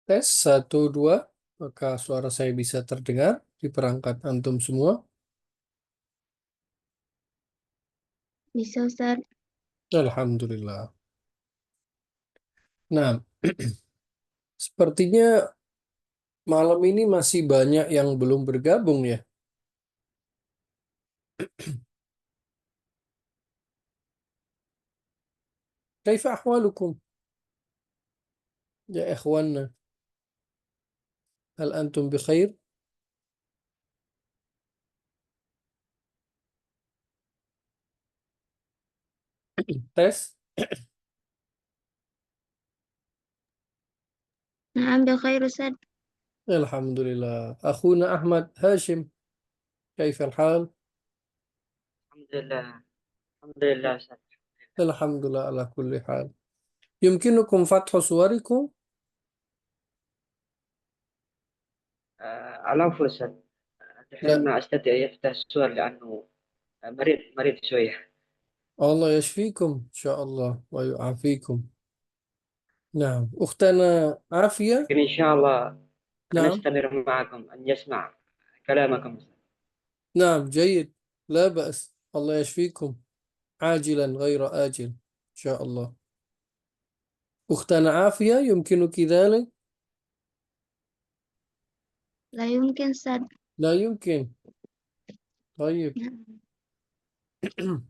Tes satu dua, maka suara saya bisa terdengar di perangkat antum semua. Bisa Ustaz. Alhamdulillah. Nah, sepertinya malam ini masih banyak yang belum bergabung ya. Kaifa ahwalukum ya ikhwanna? Hal antum bi khair? Tes. Na'am bi khair Ustaz. Alhamdulillah. Akhuna Ahmad Hashim. Kaifa al-hal? الحمد لله. الحمد لله أستاذ. Alhamdulillah ala kulli hal. يمكنكم فتح صوركم؟ العفو أستاذ. دحين لا. ما أستطيع يفتح الصور لأنه مريض شوية. الله يشفيكم إن شاء الله ويعافيكم. نعم. أختنا عافية. لكن إن شاء الله نعم. أنستمر معكم أن يسمع كلامكم. نعم جيد. لا بأس. الله يشفيكم عاجلا غير آجل إن شاء الله. أختنا عافية يمكنك ذلك؟ La yumkin Ustaz. لا يمكن. طيب. Na'am.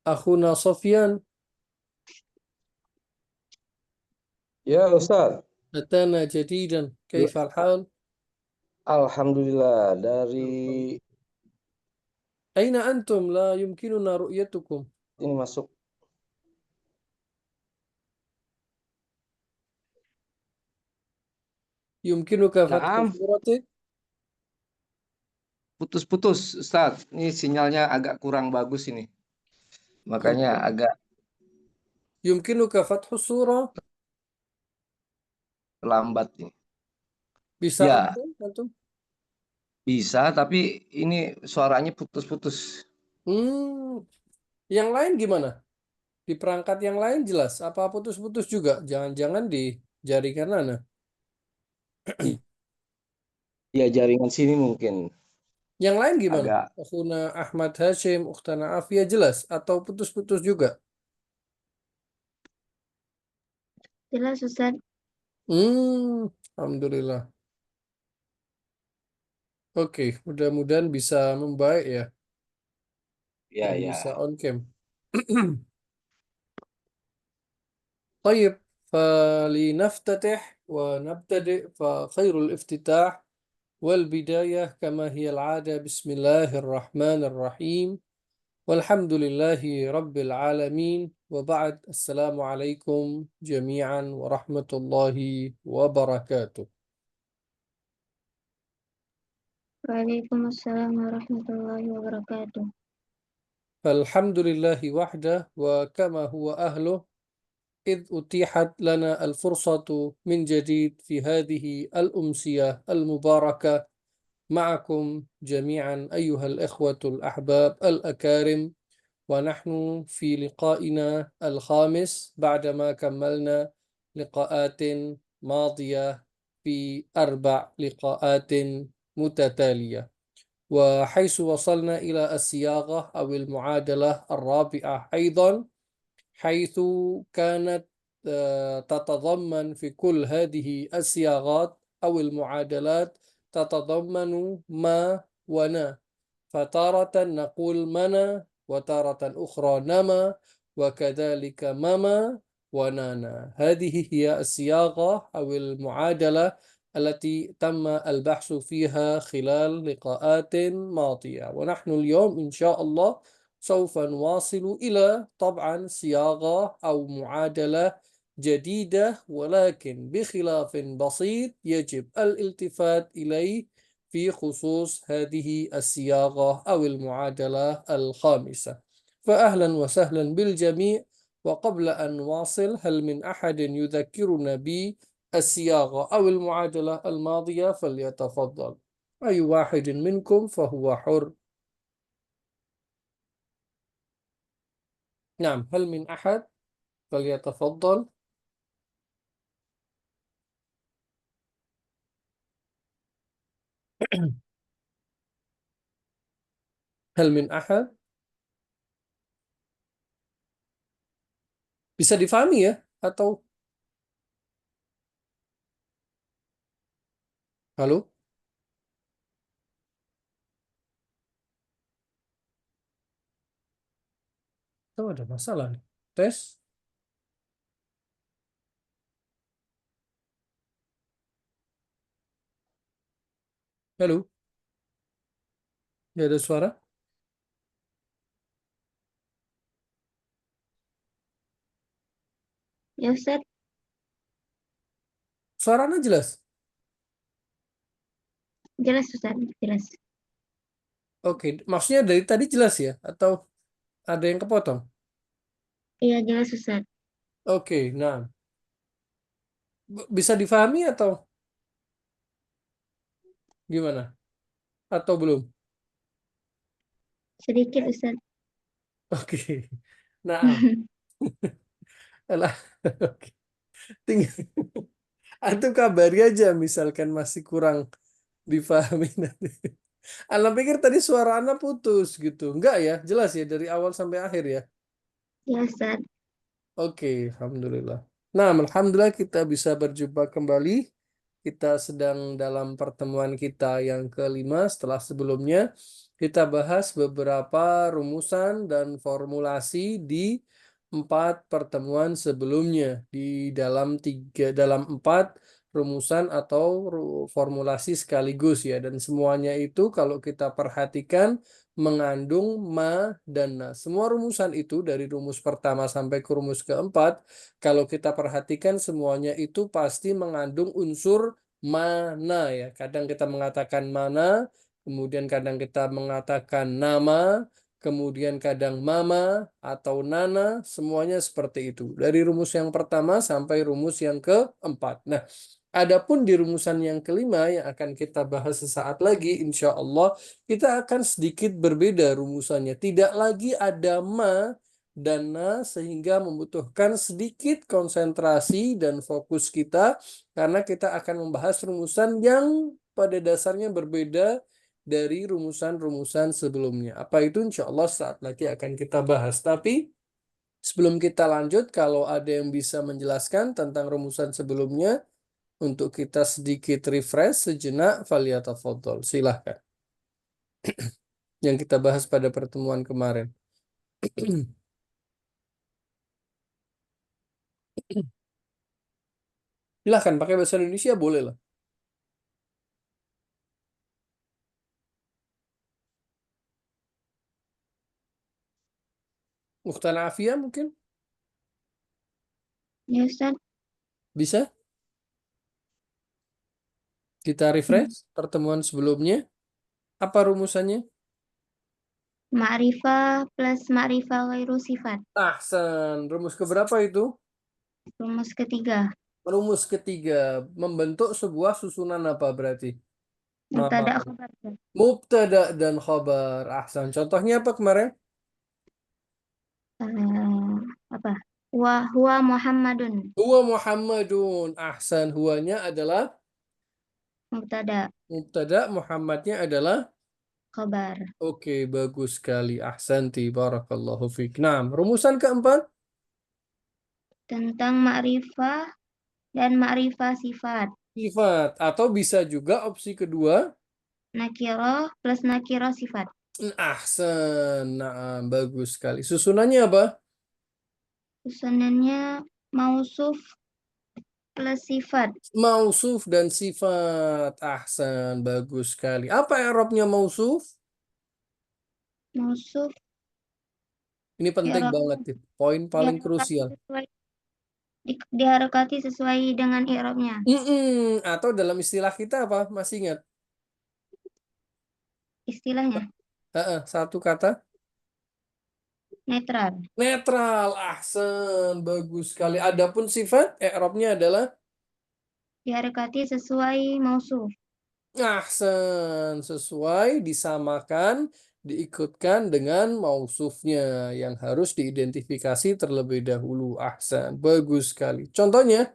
أخونا صفيان Ya Ustaz, أتانا جديدا، كيف الحال؟ Alhamdulillah dari أين أنتم؟ لا يمكننا رؤيتكم. ini masuk. يمكنك فتح Naam, صورتك؟ putus-putus Ustaz. Ini sinyalnya agak kurang bagus ini. Makanya أوكي. agak يمكنك فتح الصورة؟ lambat ini. bisa Ya, أنتم؟ bisa tapi ini suaranya putus-putus. Hmm, yang lain gimana? Di perangkat yang lain jelas? Apa putus-putus juga? Jangan-jangan di jaringan mana? Ya jaringan sini mungkin Yang lain gimana? agak Akhuna Ahmad Hashim, Ukhtana Afia jelas? Atau putus-putus juga? Jelas Ustaz. Alhamdulillah. Oke, mudah-mudahan bisa membaik ya ya dan bisa ya. on cam. طيب فلنفتتح ونبتدئ فخير الافتتاح والبداية كما هي العادة بسم الله الرحمن الرحيم والحمد لله رب العالمين وبعد السلام عليكم جميعا ورحمة الله وبركاته. Waalaikumsalam warahmatullahi wabarakatuh. فالحمد لله وحده وكما هو أهله إذ أتيحت لنا الفرصة من جديد في هذه الأمسية المباركة معكم جميعا أيها الإخوة الأحباب الأكارم، ونحن في لقائنا الخامس بعدما كملنا لقاءات ماضية في 4 لقاءات متتالية، وحيث وصلنا إلى الصياغة أو المعادلة الرابعة أيضا، حيث كانت تتضمن في كل هذه الصياغات أو المعادلات تتضمن ما ونا، فتارة نقول منا وتارة أخرى نما وكذلك مما ونانا. هذه هي الصياغة أو المعادلة التي تم البحث فيها خلال لقاءات ماضية، ونحن اليوم إن شاء الله سوف نواصل إلى طبعا صياغة أو معادلة جديدة، ولكن بخلاف بسيط يجب الالتفات إليه في خصوص هذه الصياغة أو المعادلة الخامسة. فأهلا وسهلا بالجميع، وقبل أن نواصل هل من أحد يذكرنا بالصياغة أو المعادلة الماضية فليتفضل. أي واحد منكم فهو حر. نعم، هل من أحد؟ فليتفضل. Hal min ahad. Bisa difahami ya? Atau halo? Atau ada masalah nih? Tes? Halo? Ya ada suara? Ya Ustaz, Suaranya jelas? jelas Ustaz, jelas. Oke, maksudnya dari tadi jelas ya? Atau ada yang kepotong? Iya jelas Ustaz. Oke, nah. Bisa difahami atau gimana? Atau belum? Sedikit Ustaz. Oke. Nah, alah. Oke. Tinggal atau kabari aja misalkan masih kurang difahami nanti. Alam pikir tadi suara Anda putus gitu. Enggak ya? Jelas ya dari awal sampai akhir ya? Ya Ustaz. Oke, alhamdulillah. Nah, alhamdulillah kita bisa berjumpa kembali. Kita sedang dalam pertemuan kita yang kelima setelah sebelumnya kita bahas beberapa rumusan dan formulasi di 4 pertemuan sebelumnya di dalam 4 rumusan atau formulasi sekaligus ya, dan semuanya itu kalau kita perhatikan mengandung ma dan na. Semua rumusan itu dari rumus pertama sampai ke rumus keempat, kalau kita perhatikan semuanya itu pasti mengandung unsur mana ya. Kadang kita mengatakan mana, kemudian kadang kita mengatakan nama, kemudian kadang mama atau nana, semuanya seperti itu. Dari rumus yang pertama sampai rumus yang keempat. Nah, adapun di rumusan yang kelima yang akan kita bahas sesaat lagi, insya Allah kita akan sedikit berbeda rumusannya. Tidak lagi ada ma dan na sehingga membutuhkan sedikit konsentrasi dan fokus kita karena kita akan membahas rumusan yang pada dasarnya berbeda dari rumusan-rumusan sebelumnya. Apa itu insya Allah saat lagi akan kita bahas. Tapi sebelum kita lanjut, kalau ada yang bisa menjelaskan tentang rumusan sebelumnya, untuk kita sedikit refresh sejenak, faliyatafadhol. Silahkan. Yang kita bahas pada pertemuan kemarin. Silahkan, pakai bahasa Indonesia boleh lah. Mukhtar Afia mungkin? Ya Ustaz. Bisa? Kita refresh pertemuan sebelumnya. Apa rumusannya? Ma'rifah plus ma'rifah ghairu sifat. Ahsan. Rumus keberapa itu? Rumus ketiga. Rumus ketiga. Membentuk sebuah susunan apa berarti? Mubtada khabar. Mubtada dan khabar. Ahsan. Contohnya apa kemarin? Eh, apa? Huwa Muhammadun. Huwa Muhammadun. Ahsan. Huwanya adalah Mubtada mubtada, Muhammadnya adalah khabar. oke, bagus sekali. Ahsanti. Barakallahu fiik. Nah, rumusan keempat. Tentang ma'rifah dan ma'rifah sifat. Sifat. Atau bisa juga opsi kedua. Nakiroh plus nakiroh sifat. Ahsan. Nah, bagus sekali. Susunannya apa? Susunannya mausuf plus sifat. Mausuf dan sifat. Ahsan. Bagus sekali. Apa i'rabnya mausuf? Mausuf Ini penting i'rab banget. Poin paling diharokati krusial. sesuai diharokati sesuai dengan i'rabnya. Atau dalam istilah kita apa? Masih ingat? Istilahnya Satu kata. netral. Netral. Ahsan. Bagus sekali. Adapun sifat, i'rabnya adalah Diharokati sesuai mausuf. ahsan. Sesuai, disamakan, diikutkan dengan mausufnya yang harus diidentifikasi terlebih dahulu. Ahsan. Bagus sekali. Contohnya,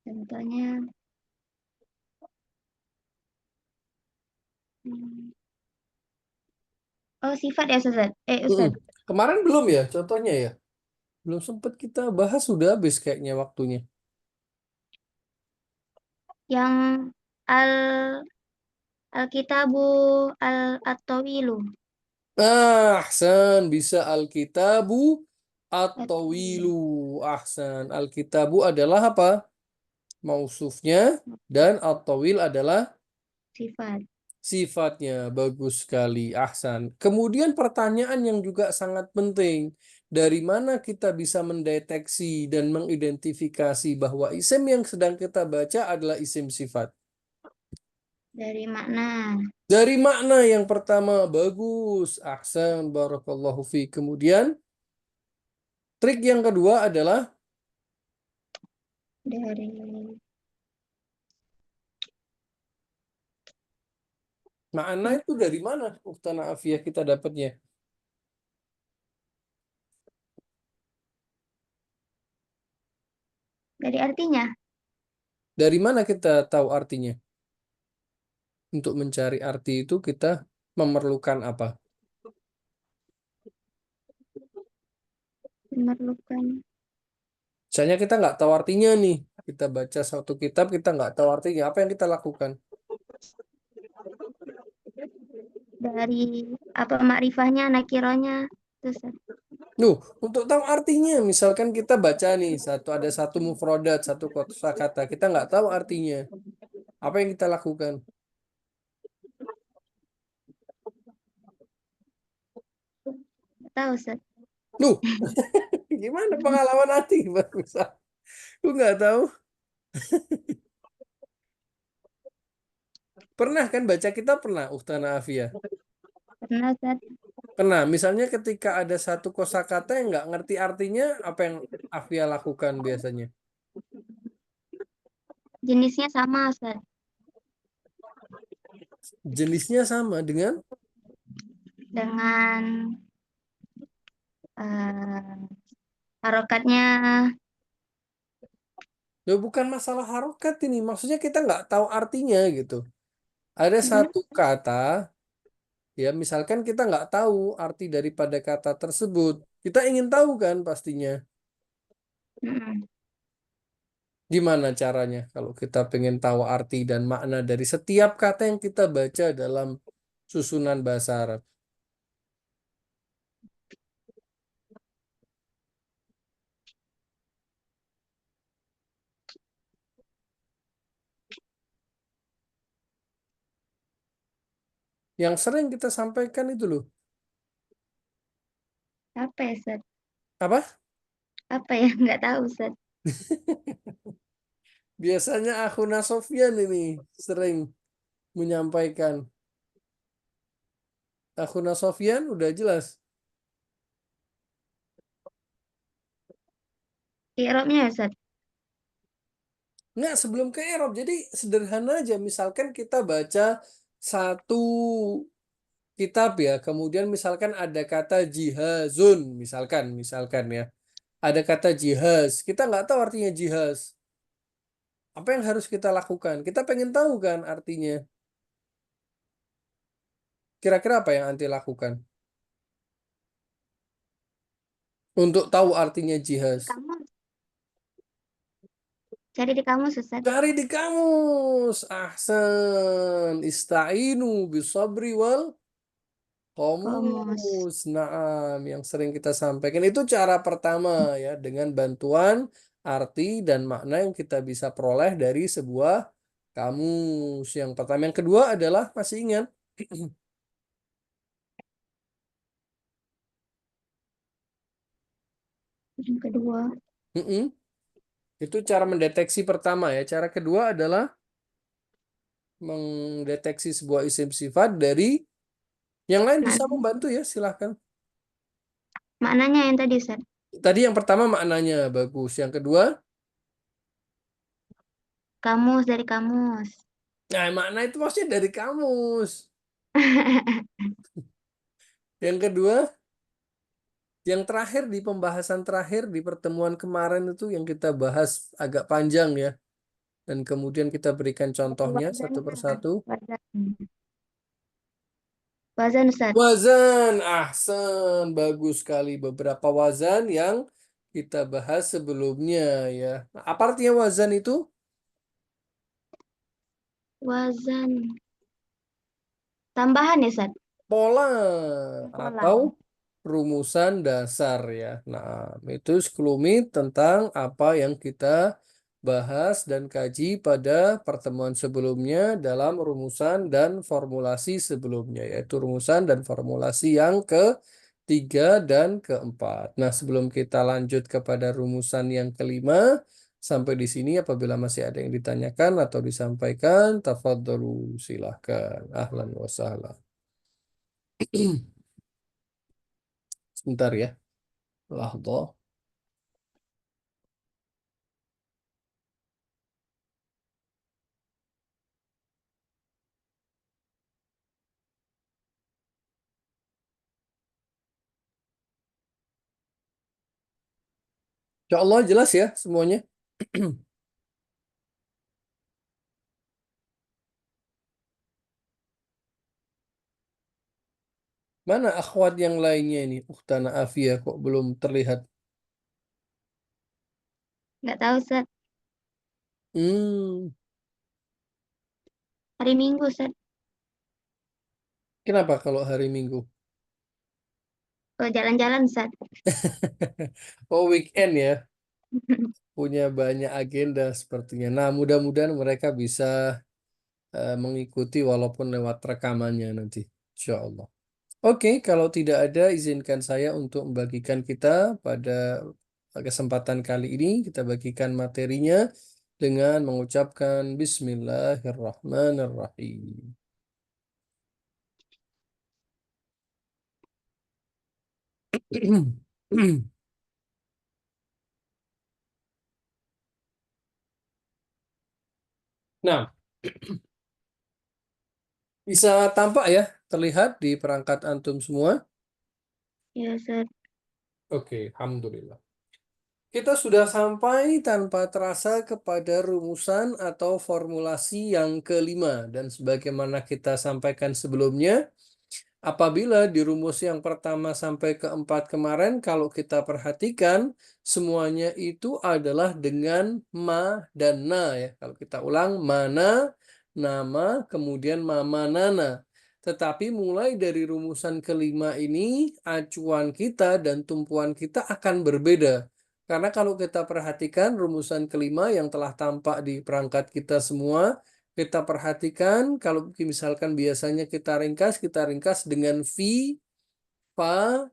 Contohnya Oh, sifat ya, Ustaz? Mm-mm. Ustaz. Kemarin belum ya contohnya ya? Belum sempat kita bahas, sudah habis kayaknya waktunya. Yang al Alkitabu al-At-Tawilu. Ahsan, bisa Alkitabu atau wilu. Ahsan, Alkitabu adalah apa? Mausufnya, dan at-tawil adalah Sifat. sifatnya. Bagus sekali, ahsan. Kemudian pertanyaan yang juga sangat penting. Dari mana kita bisa mendeteksi dan mengidentifikasi bahwa isim yang sedang kita baca adalah isim sifat? Dari makna. Dari makna yang pertama, bagus. Ahsan, barakallahu fi. Kemudian, trik yang kedua adalah Dari makna itu dari mana? Uktana Afiyah kita dapatnya. artinya. Dari mana kita tahu artinya? Untuk mencari arti itu kita memerlukan apa? Memerlukan. Misalnya kita nggak tahu artinya nih, kita baca satu kitab, kita nggak tahu artinya, apa yang kita lakukan? Dari apa makrifahnya, nakirohnya. Terus Untuk tahu artinya, misalkan kita baca nih, ada satu mufrodat, satu kosakata, kita nggak tahu artinya, apa yang kita lakukan? tahu, Ustaz. Nuh, gimana pengalaman hati? Bagus. Aku nggak tahu. Pernah kan baca kitab? Pernah, Uhtana Afia? Pernah, Ustaz. Pernah. Misalnya ketika ada satu kosakata yang nggak ngerti artinya, apa yang Afia lakukan biasanya? Jenisnya sama, Ustaz. Jenisnya sama dengan? Dengan harokatnya. Ya bukan masalah harokat ini. Maksudnya kita nggak tahu artinya gitu. Ada satu kata, ya misalkan kita nggak tahu arti daripada kata tersebut. Kita ingin tahu kan pastinya. Mm-mm. Gimana caranya kalau kita pengen tahu arti dan makna dari setiap kata yang kita baca dalam susunan bahasa Arab? Yang sering kita sampaikan itu loh. Apa ya, Ustaz? Apa? Apa ya? Nggak tahu, Ustaz. Biasanya Akhuna Sofyan ini sering menyampaikan. Akhuna Sofyan udah jelas. I'rabnya, Ustaz. Nggak, sebelum ke Eropa. Jadi sederhana aja. Misalkan kita baca satu kitab ya. Kemudian misalkan ada kata jihazun. Misalkan ya. Ada kata jihaz. Kita nggak tahu artinya jihaz. Apa yang harus kita lakukan? Kita pengen tahu kan artinya. Kira-kira apa yang anti lakukan? Untuk tahu artinya jihaz. Kamus. Cari di kamus, Ustaz. Cari di kamus. Ahsan. Ista'inu bisabri wal Kamus. Komus, naam, yang sering kita sampaikan itu cara pertama ya, dengan bantuan arti dan makna yang kita bisa peroleh dari sebuah kamus. Yang pertama, yang kedua adalah masih ingat? Yang kedua. Mm-mm. Itu cara mendeteksi pertama ya. Cara kedua adalah mendeteksi sebuah isim sifat dari yang lain bisa membantu ya, silahkan. Maknanya yang tadi, Ustaz. Tadi yang pertama maknanya bagus, yang kedua, Kamus, dari kamus. nah makna itu maksudnya dari kamus. Yang kedua, yang terakhir di pembahasan terakhir di pertemuan kemarin itu yang kita bahas agak panjang ya. Dan kemudian kita berikan contohnya satu Wazannya. persatu. Wazan. Wazan Ustaz. Wazan, ahsan, bagus sekali. Beberapa wazan yang kita bahas sebelumnya ya. Nah, apa artinya wazan itu? Wazan. Tambahan ya Ustaz? Pola Pola. atau rumusan dasar ya. Nah, itu sekelumit tentang apa yang kita bahas dan kaji pada pertemuan sebelumnya dalam rumusan dan formulasi sebelumnya, yaitu rumusan dan formulasi yang ketiga dan keempat. Nah, sebelum kita lanjut kepada rumusan yang kelima, sampai di sini apabila masih ada yang ditanyakan atau disampaikan, tafadhalu, silahkan. Ahlan wa sahlan. Sebentar ya. Lahdoh. Insya Allah jelas ya semuanya. Mana akhwat yang lainnya ini? Ukhtana Afia kok belum terlihat? Nggak tahu Ustaz. Hmm, Hari Minggu Ustaz. kenapa kalau hari Minggu? Oh, jalan-jalan Ustaz. Oh, weekend ya. Punya banyak agenda sepertinya. Nah, mudah-mudahan mereka bisa mengikuti walaupun lewat rekamannya nanti. Insya Allah. Oke, kalau tidak ada, izinkan saya untuk membagikan kita pada kesempatan kali ini. Kita bagikan materinya dengan mengucapkan Bismillahirrahmanirrahim. Nah, bisa tampak ya, terlihat di perangkat antum semua. Ya Ustaz. Oke, alhamdulillah. Kita sudah sampai tanpa terasa kepada rumusan atau formulasi yang kelima. Dan sebagaimana kita sampaikan sebelumnya, apabila di rumus yang pertama sampai keempat kemarin, kalau kita perhatikan, semuanya itu adalah dengan ma dan na ya. Kalau kita ulang, mana, nama, kemudian mama, nana. Tetapi mulai dari rumusan kelima ini, acuan kita dan tumpuan kita akan berbeda. Karena kalau kita perhatikan rumusan kelima yang telah tampak di perangkat kita semua, kita perhatikan kalau misalkan biasanya kita ringkas dengan fi, fa,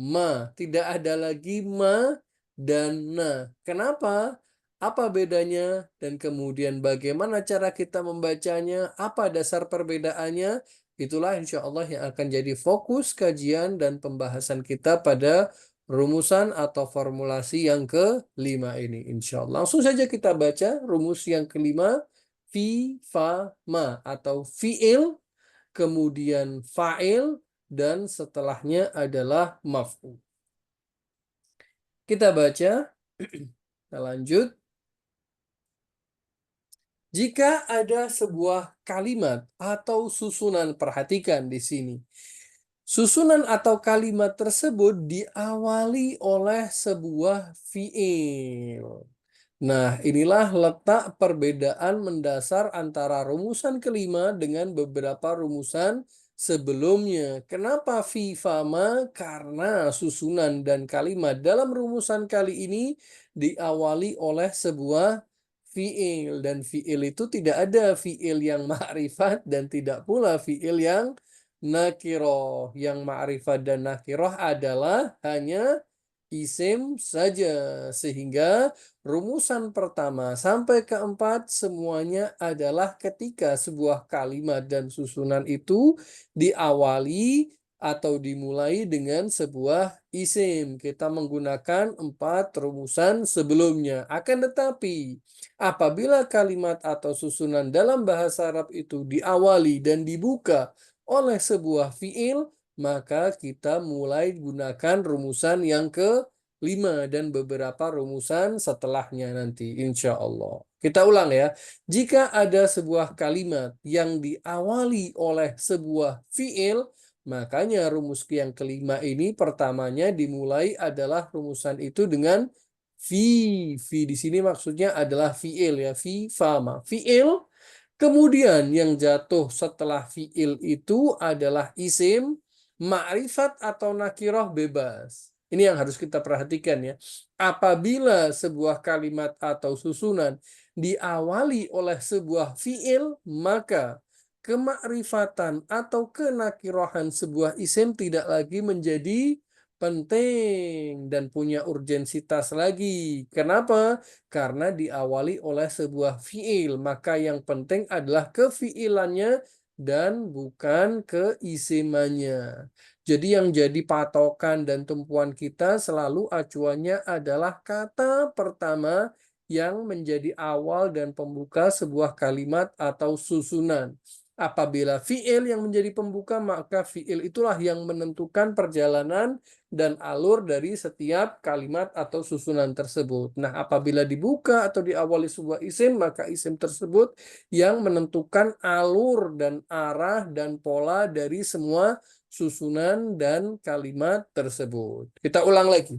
ma. Tidak ada lagi ma dan na. Kenapa? Apa bedanya? Dan kemudian bagaimana cara kita membacanya? Apa dasar perbedaannya? Itulah insya Allah yang akan jadi fokus kajian dan pembahasan kita pada rumusan atau formulasi yang kelima ini. Insya Allah. Langsung saja kita baca rumus yang kelima. Fi, fa, ma. Atau fi'il, kemudian fa'il, dan setelahnya adalah maf'ul. Kita baca, kita lanjut. Jika ada sebuah kalimat atau susunan, perhatikan di sini. Susunan atau kalimat tersebut diawali oleh sebuah fi'il. Nah, inilah letak perbedaan mendasar antara rumusan kelima dengan beberapa rumusan sebelumnya. Kenapa fi fama? Karena susunan dan kalimat dalam rumusan kali ini diawali oleh sebuah fi'il. Dan fi'il itu tidak ada fi'il yang ma'rifat dan tidak pula fi'il yang nakiroh. Yang ma'rifat dan nakiroh adalah hanya isim saja. Sehingga rumusan pertama sampai keempat semuanya adalah ketika sebuah kalimat dan susunan itu diawali atau dimulai dengan sebuah isim. Kita menggunakan 4 rumusan sebelumnya. Akan tetapi, apabila kalimat atau susunan dalam bahasa Arab itu diawali dan dibuka oleh sebuah fiil, maka kita mulai gunakan rumusan yang ke-5 dan beberapa rumusan setelahnya nanti, insya Allah. Kita ulang ya. Jika ada sebuah kalimat yang diawali oleh sebuah fiil, Makanya rumus yang kelima ini pertamanya dimulai adalah rumusan itu dengan fi. Fi di sini maksudnya adalah fiil ya, fi fama. Fiil. Kemudian yang jatuh setelah fiil itu adalah isim, ma'rifat atau nakiroh bebas. Ini yang harus kita perhatikan ya. Apabila sebuah kalimat atau susunan diawali oleh sebuah fiil, maka kemakrifatan atau kenakirohan sebuah isim tidak lagi menjadi penting dan punya urgensitas lagi. Kenapa? Karena diawali oleh sebuah fiil, maka yang penting adalah kefiilannya dan bukan keisimannya. Jadi yang jadi patokan dan tumpuan kita selalu acuannya adalah kata pertama yang menjadi awal dan pembuka sebuah kalimat atau susunan. Apabila fiil yang menjadi pembuka, maka fiil itulah yang menentukan perjalanan dan alur dari setiap kalimat atau susunan tersebut. Nah, apabila dibuka atau diawali sebuah isim, maka isim tersebut yang menentukan alur dan arah dan pola dari semua susunan dan kalimat tersebut. Kita ulang lagi.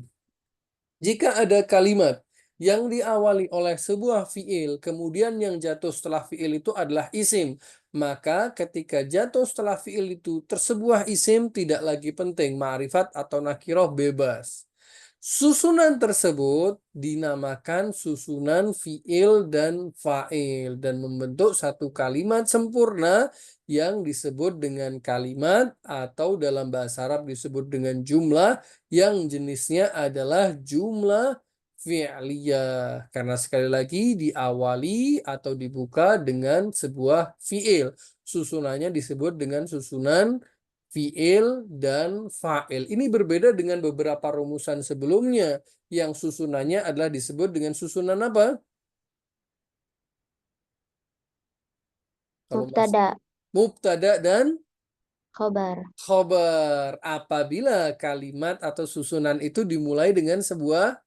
Jika ada kalimat yang diawali oleh sebuah fiil, kemudian yang jatuh setelah fiil itu adalah isim, maka ketika jatuh setelah fiil itu tersebuah isim tidak lagi penting, ma'rifat atau nakiroh bebas. Susunan tersebut dinamakan susunan fiil dan fa'il dan membentuk satu kalimat sempurna yang disebut dengan kalimat atau dalam bahasa Arab disebut dengan jumlah yang jenisnya adalah jumlah fi'liyah. Karena sekali lagi diawali atau dibuka dengan sebuah fi'il. Susunannya disebut dengan susunan fi'il dan fa'il. Ini berbeda dengan beberapa rumusan sebelumnya yang susunannya adalah disebut dengan susunan apa? Kalau Mubtada, mubtada dan khobar, khobar. Apabila kalimat atau susunan itu dimulai dengan sebuah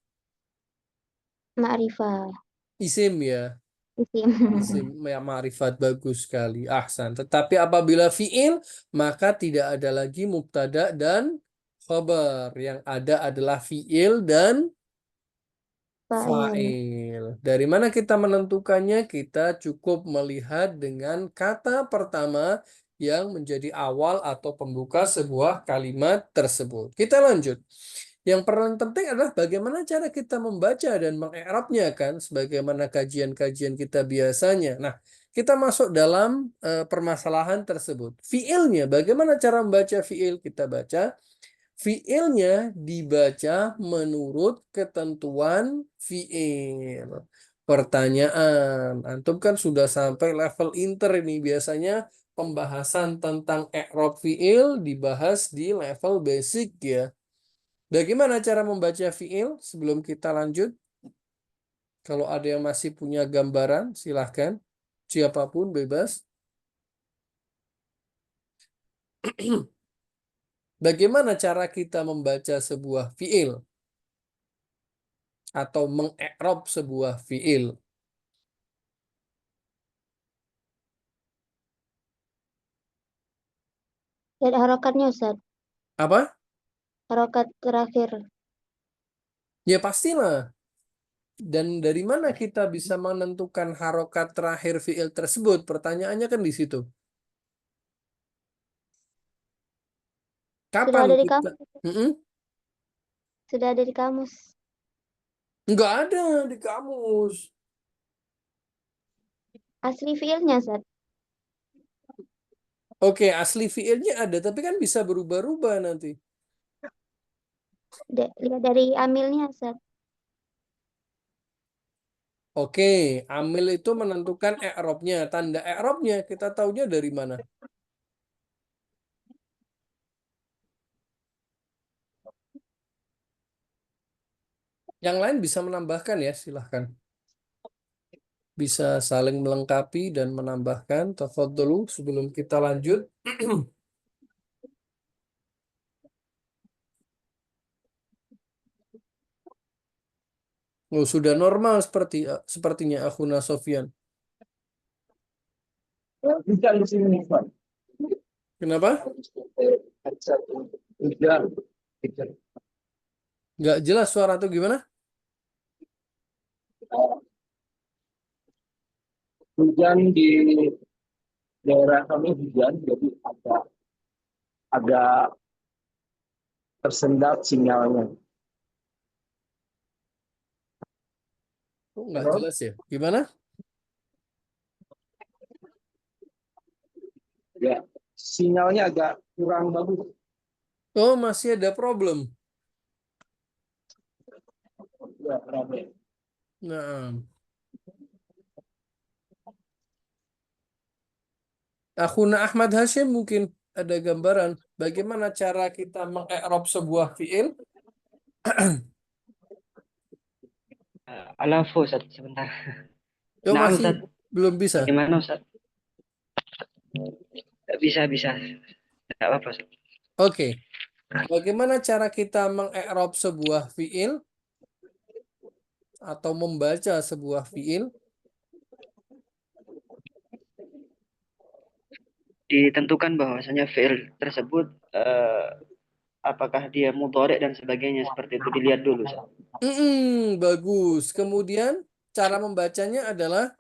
ma'rifah, isim ya. isim. Isim ya, ma'rifat bagus sekali. Ahsan. Tetapi apabila fi'il maka tidak ada lagi mubtada dan khobar. Yang ada adalah fi'il dan Fa'il. fa'il. Dari mana kita menentukannya? Kita cukup melihat dengan kata pertama yang menjadi awal atau pembuka sebuah kalimat tersebut. Kita lanjut. Yang paling penting adalah bagaimana cara kita membaca dan mengi'rabnya kan, sebagaimana kajian-kajian kita biasanya. Nah, kita masuk dalam permasalahan tersebut. Fiilnya, bagaimana cara membaca fiil? Kita baca fiilnya dibaca menurut ketentuan fiil. Pertanyaan, antum kan sudah sampai level inter ini. Biasanya pembahasan tentang i'rab fiil dibahas di level basic ya. Bagaimana cara membaca fiil sebelum kita lanjut? Kalau ada yang masih punya gambaran, silahkan. Siapapun bebas. Bagaimana cara kita membaca sebuah fiil? Atau mengi'rab sebuah fiil? Lihat harokatnya, Ustaz. Apa? Harokat terakhir. Ya pastilah. Dan dari mana kita bisa menentukan harokat terakhir fiil tersebut? Pertanyaannya kan di situ. Sudah Kapan ada di kita? kamus. Sudah ada di kamus. Nggak ada di kamus. Asli fiilnya, Ustaz. Oke, asli fiilnya ada, tapi kan bisa berubah-ubah nanti. Lihat dari amilnya, Ustaz. Oke, amil itu menentukan i'rabnya. Tanda i'rabnya kita taunya dari mana? Yang lain bisa menambahkan ya, silahkan. Bisa saling melengkapi dan menambahkan. Tafadholu sebelum kita lanjut. Oh, sudah normal sepertinya Akhuna Sofyan. Kenapa? Hujan. Nggak jelas suara tuh gimana? Hujan di daerah kami hujan, jadi agak tersendat sinyalnya. Oh, nggak jelas ya. Gimana? Ya, sinyalnya agak kurang bagus. Oh, masih ada problem. Ya, rame. Nah, Akhuna Ahmad Hashim mungkin ada gambaran bagaimana cara kita mengi'rab sebuah fiil. Alafu Ustaz, sebentar. Oh, Nah, masih Ustaz, belum bisa. bagaimana Ustaz? Bisa. Tidak apa-apa Ustaz. Oke. Bagaimana cara kita mengi'rab sebuah fiil atau membaca sebuah fiil? Ditentukan bahwasanya fi'il tersebut apakah dia mudhari' dan sebagainya seperti itu dilihat dulu Ustaz. Bagus. Kemudian cara membacanya adalah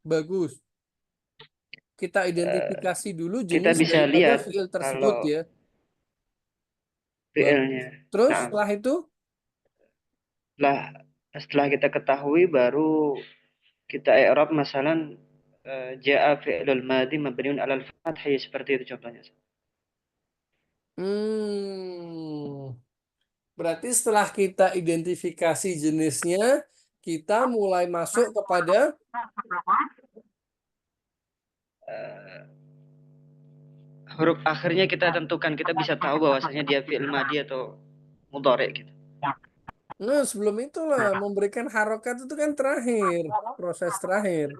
bagus. Kita identifikasi dulu Kita jenis bisa daripada lihat fiil tersebut kalau ya. Bagus. fi'ilnya. Terus Nah, setelah itu setelah kita ketahui baru kita i'rab masalan jaa fi'lul madhi mabniun 'alal fathi seperti itu contohnya. berarti setelah kita identifikasi jenisnya, kita mulai masuk kepada Huruf akhirnya kita tentukan, kita bisa tahu bahwasanya dia fi'il madhi atau mudhari gitu. sebelum itulah memberikan harokat itu kan terakhir, proses terakhir.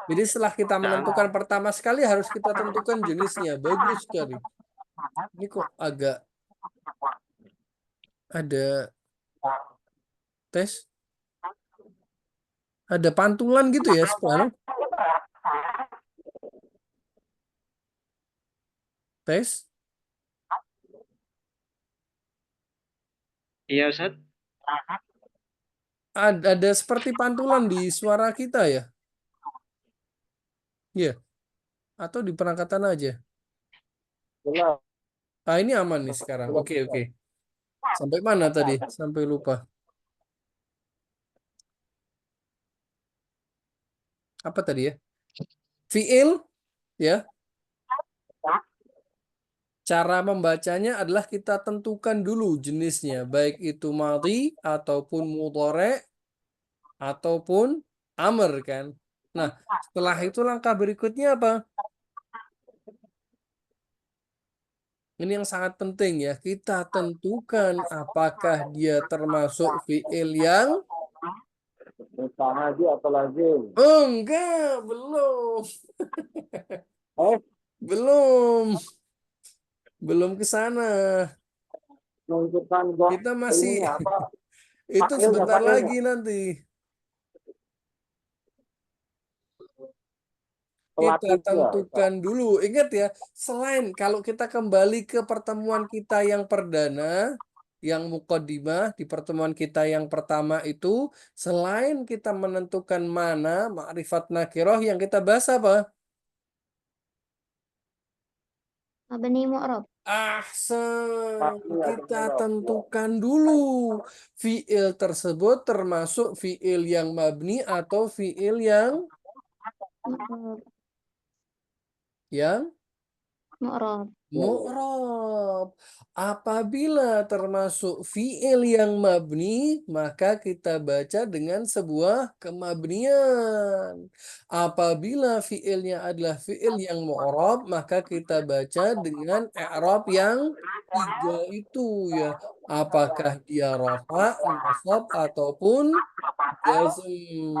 Jadi setelah kita menentukan pertama sekali harus kita tentukan jenisnya. Bagus sekali. Ini kok agak ada tes? Ada pantulan gitu ya sekarang? Tes? Iya Ustaz. Ada seperti pantulan di suara kita ya? Iya. Atau di perangkatan aja? Ah, ini aman nih sekarang. Oke. Sampai mana tadi? Sampai lupa. Apa tadi ya? Fiil, ya. Cara membacanya adalah kita tentukan dulu jenisnya. Baik itu madhi, ataupun mudhari', ataupun amr kan. Nah, setelah itu langkah berikutnya apa? Ini yang sangat penting ya. Kita tentukan apakah dia termasuk fiil yang enggak, belum. Belum ke sana. Kita masih itu sebentar lagi nanti. Kita tentukan dulu. Ingat ya, selain kalau kita kembali ke pertemuan kita yang perdana, yang muqaddimah, di pertemuan kita yang pertama itu, selain kita menentukan mana ma'rifat nakiroh, yang kita bahas apa? Mabni mu'rab. Kita tentukan dulu fiil tersebut termasuk fiil yang mabni atau fiil yang Mu'rab. mu'rab. Apabila termasuk fiil yang mabni, maka kita baca dengan sebuah kemabnian. Apabila fiilnya adalah fiil yang mu'rab, maka kita baca dengan i'rab yang tiga itu ya. Apakah dia rafa, nasab, ataupun jazm.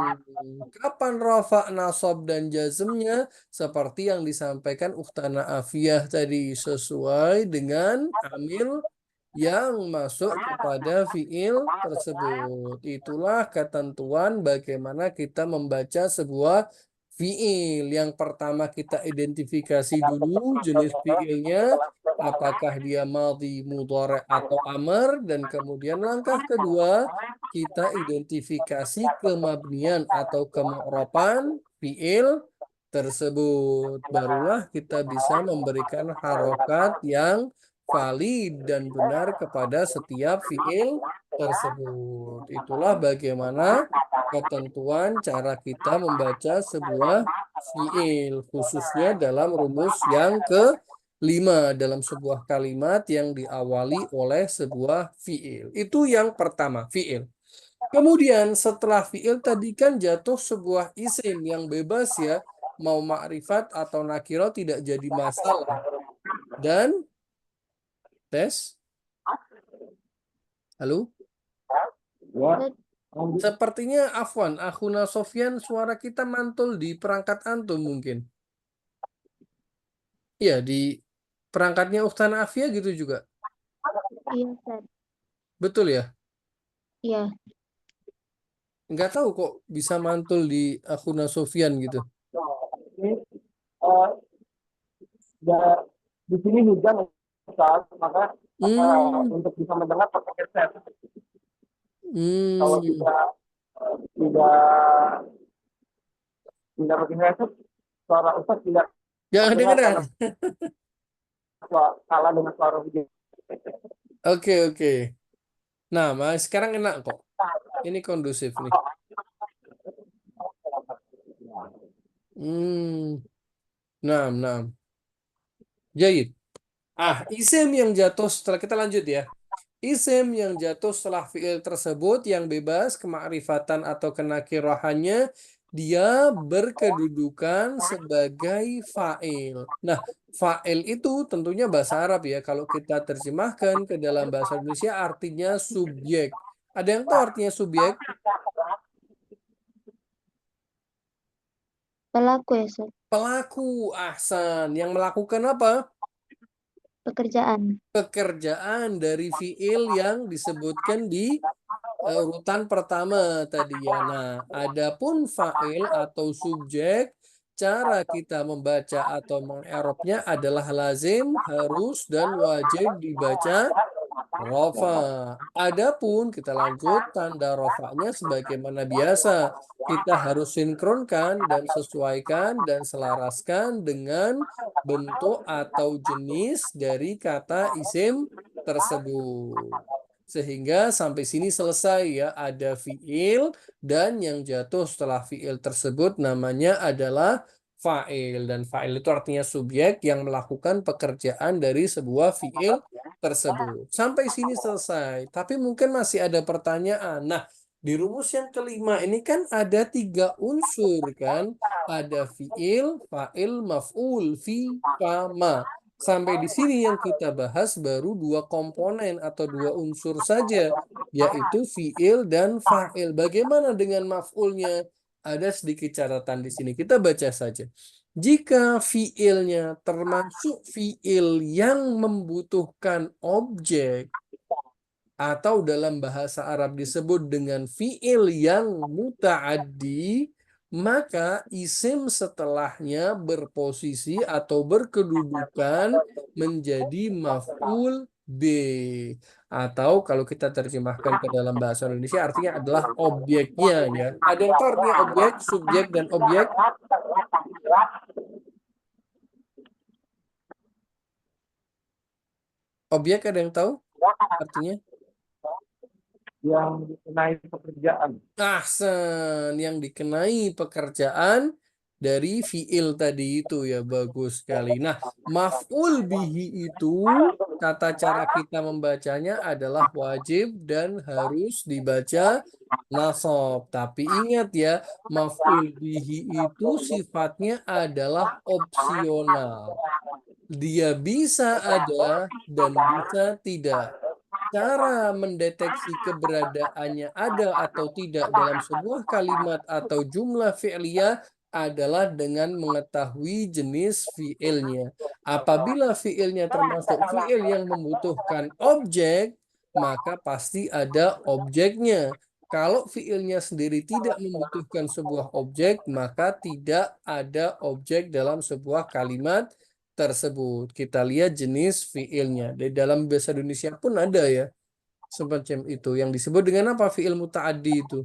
Kapan rafa, nasab, dan jazmnya? Seperti yang disampaikan Ukhtana Afiyah tadi, sesuai dengan amil yang masuk kepada fiil tersebut. Itulah ketentuan bagaimana kita membaca sebuah fiil. Yang pertama kita identifikasi dulu jenis fiilnya, apakah dia madhi, mudhari, atau amr, dan kemudian langkah kedua kita identifikasi kemabnian atau kemu'raban fiil tersebut. Barulah kita bisa memberikan harokat yang valid dan benar kepada setiap fiil tersebut. Itulah bagaimana ketentuan cara kita membaca sebuah fiil, khususnya dalam rumus yang kelima dalam sebuah kalimat yang diawali oleh sebuah fiil. Itu yang pertama, fiil. Kemudian setelah fiil tadi kan jatuh sebuah isim yang bebas ya, mau ma'rifat atau nakiro tidak jadi masalah. Dan tes, halo? Ya, Sepertinya Afwan, Akhuna Sofyan, suara kita mantul di perangkat antum mungkin. Iya, di perangkatnya Ukhtan Afia gitu juga. Iya, Ustaz. Betul ya? Iya. Nggak tahu kok bisa mantul di Akhuna Sofyan gitu. ini di sini hujan, Ustaz, maka untuk bisa mendengar pakai headset. Kalau tidak pakai headset, suara Ustaz tidak Jangan dengeran. kalah dengan suara hujan. Oke. Nah, Mas, sekarang enak kok. Ini kondusif nih. Nah. Jayid. Isim yang jatuh setelah kita lanjut ya. Isim yang jatuh setelah fiil tersebut yang bebas kemakrifatan atau kenakirahannya, dia berkedudukan sebagai fa'il. Nah, fa'il itu tentunya bahasa Arab ya. Kalau kita terjemahkan ke dalam bahasa Indonesia artinya subjek. Ada yang tahu artinya subjek? Pelaku ya, Ustaz. Pelaku, ahsan. Yang melakukan apa? Pekerjaan. Pekerjaan dari fiil yang disebutkan di urutan pertama tadi ya. Nah, adapun fa'il atau subjek, cara kita membaca atau mengerobnya adalah lazim, harus, dan wajib dibaca rofa. Adapun kita lanjut tanda rofanya sebagaimana biasa. Kita harus sinkronkan dan sesuaikan dan selaraskan dengan bentuk atau jenis dari kata isim tersebut. Sehingga sampai sini selesai ya, ada fiil dan yang jatuh setelah fiil tersebut namanya adalah fa'il, dan fa'il itu artinya subjek yang melakukan pekerjaan dari sebuah fiil tersebut. Sampai sini selesai. Tapi mungkin masih ada pertanyaan. Nah, di rumus yang kelima ini kan ada 3 unsur kan? Ada fiil, fa'il, maf'ul, fi, fa, ma. Sampai di sini yang kita bahas baru 2 komponen atau 2 unsur saja, yaitu fiil dan fa'il. Bagaimana dengan maf'ulnya? Ada sedikit catatan di sini. Kita baca saja. Jika fiilnya termasuk fiil yang membutuhkan objek atau dalam bahasa Arab disebut dengan fiil yang muta'addi, maka isim setelahnya berposisi atau berkedudukan menjadi maf'ul bi. Atau kalau kita terjemahkan ke dalam bahasa Indonesia artinya adalah objeknya ya. Ada yang tahu artinya objek, subjek, dan objek? Objek ada yang tahu artinya? Yang dikenai pekerjaan. Ahsan, yang dikenai pekerjaan dari fiil tadi itu ya, bagus sekali. Nah, maf'ul bihi itu tata cara kita membacanya adalah wajib dan harus dibaca nasab. Tapi ingat ya, maf'ul bihi itu sifatnya adalah opsional. Dia bisa ada dan bisa tidak. Cara mendeteksi keberadaannya ada atau tidak dalam sebuah kalimat atau jumlah fi'liyah adalah dengan mengetahui jenis fi'ilnya. Apabila fi'ilnya termasuk fi'il yang membutuhkan objek, maka pasti ada objeknya. Kalau fiilnya sendiri tidak membutuhkan sebuah objek, maka tidak ada objek dalam sebuah kalimat tersebut. Kita lihat jenis fiilnya. Di dalam bahasa Indonesia pun ada ya, semacam itu. Yang disebut dengan apa? Fiil muta'addi itu.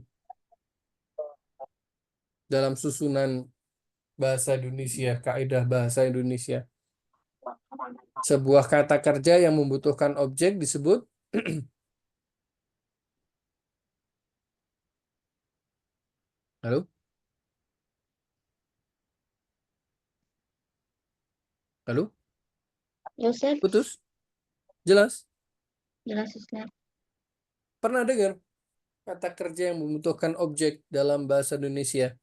Dalam susunan bahasa Indonesia, kaidah bahasa Indonesia. Sebuah kata kerja yang membutuhkan objek disebut Halo? Halo? Yosef, Putus? Jelas? jelas Ustaz. Pernah dengar kata kerja yang membutuhkan objek dalam bahasa Indonesia?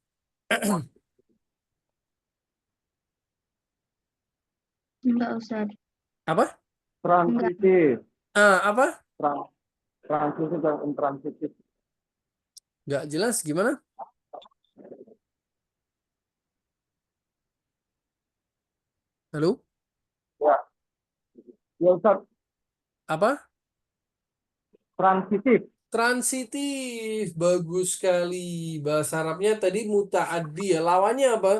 Enggak Ustaz. Apa? Transitif, Apa? transitif dan intransitif. Nggak jelas gimana? Halo? Ya, ya Ustaz, Apa? transitif, Transitif. Bagus sekali. Bahasa Arabnya tadi muta'addi ya. Lawannya apa?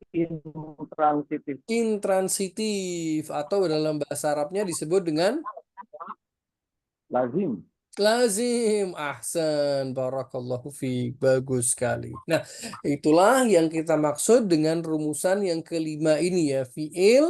intransitif, Intransitif. Atau dalam bahasa Arabnya disebut dengan lazim. lazim. Ahsan. Barakallahu fiik. Bagus sekali. Nah, itulah yang kita maksud dengan rumusan yang kelima ini ya. Fi'il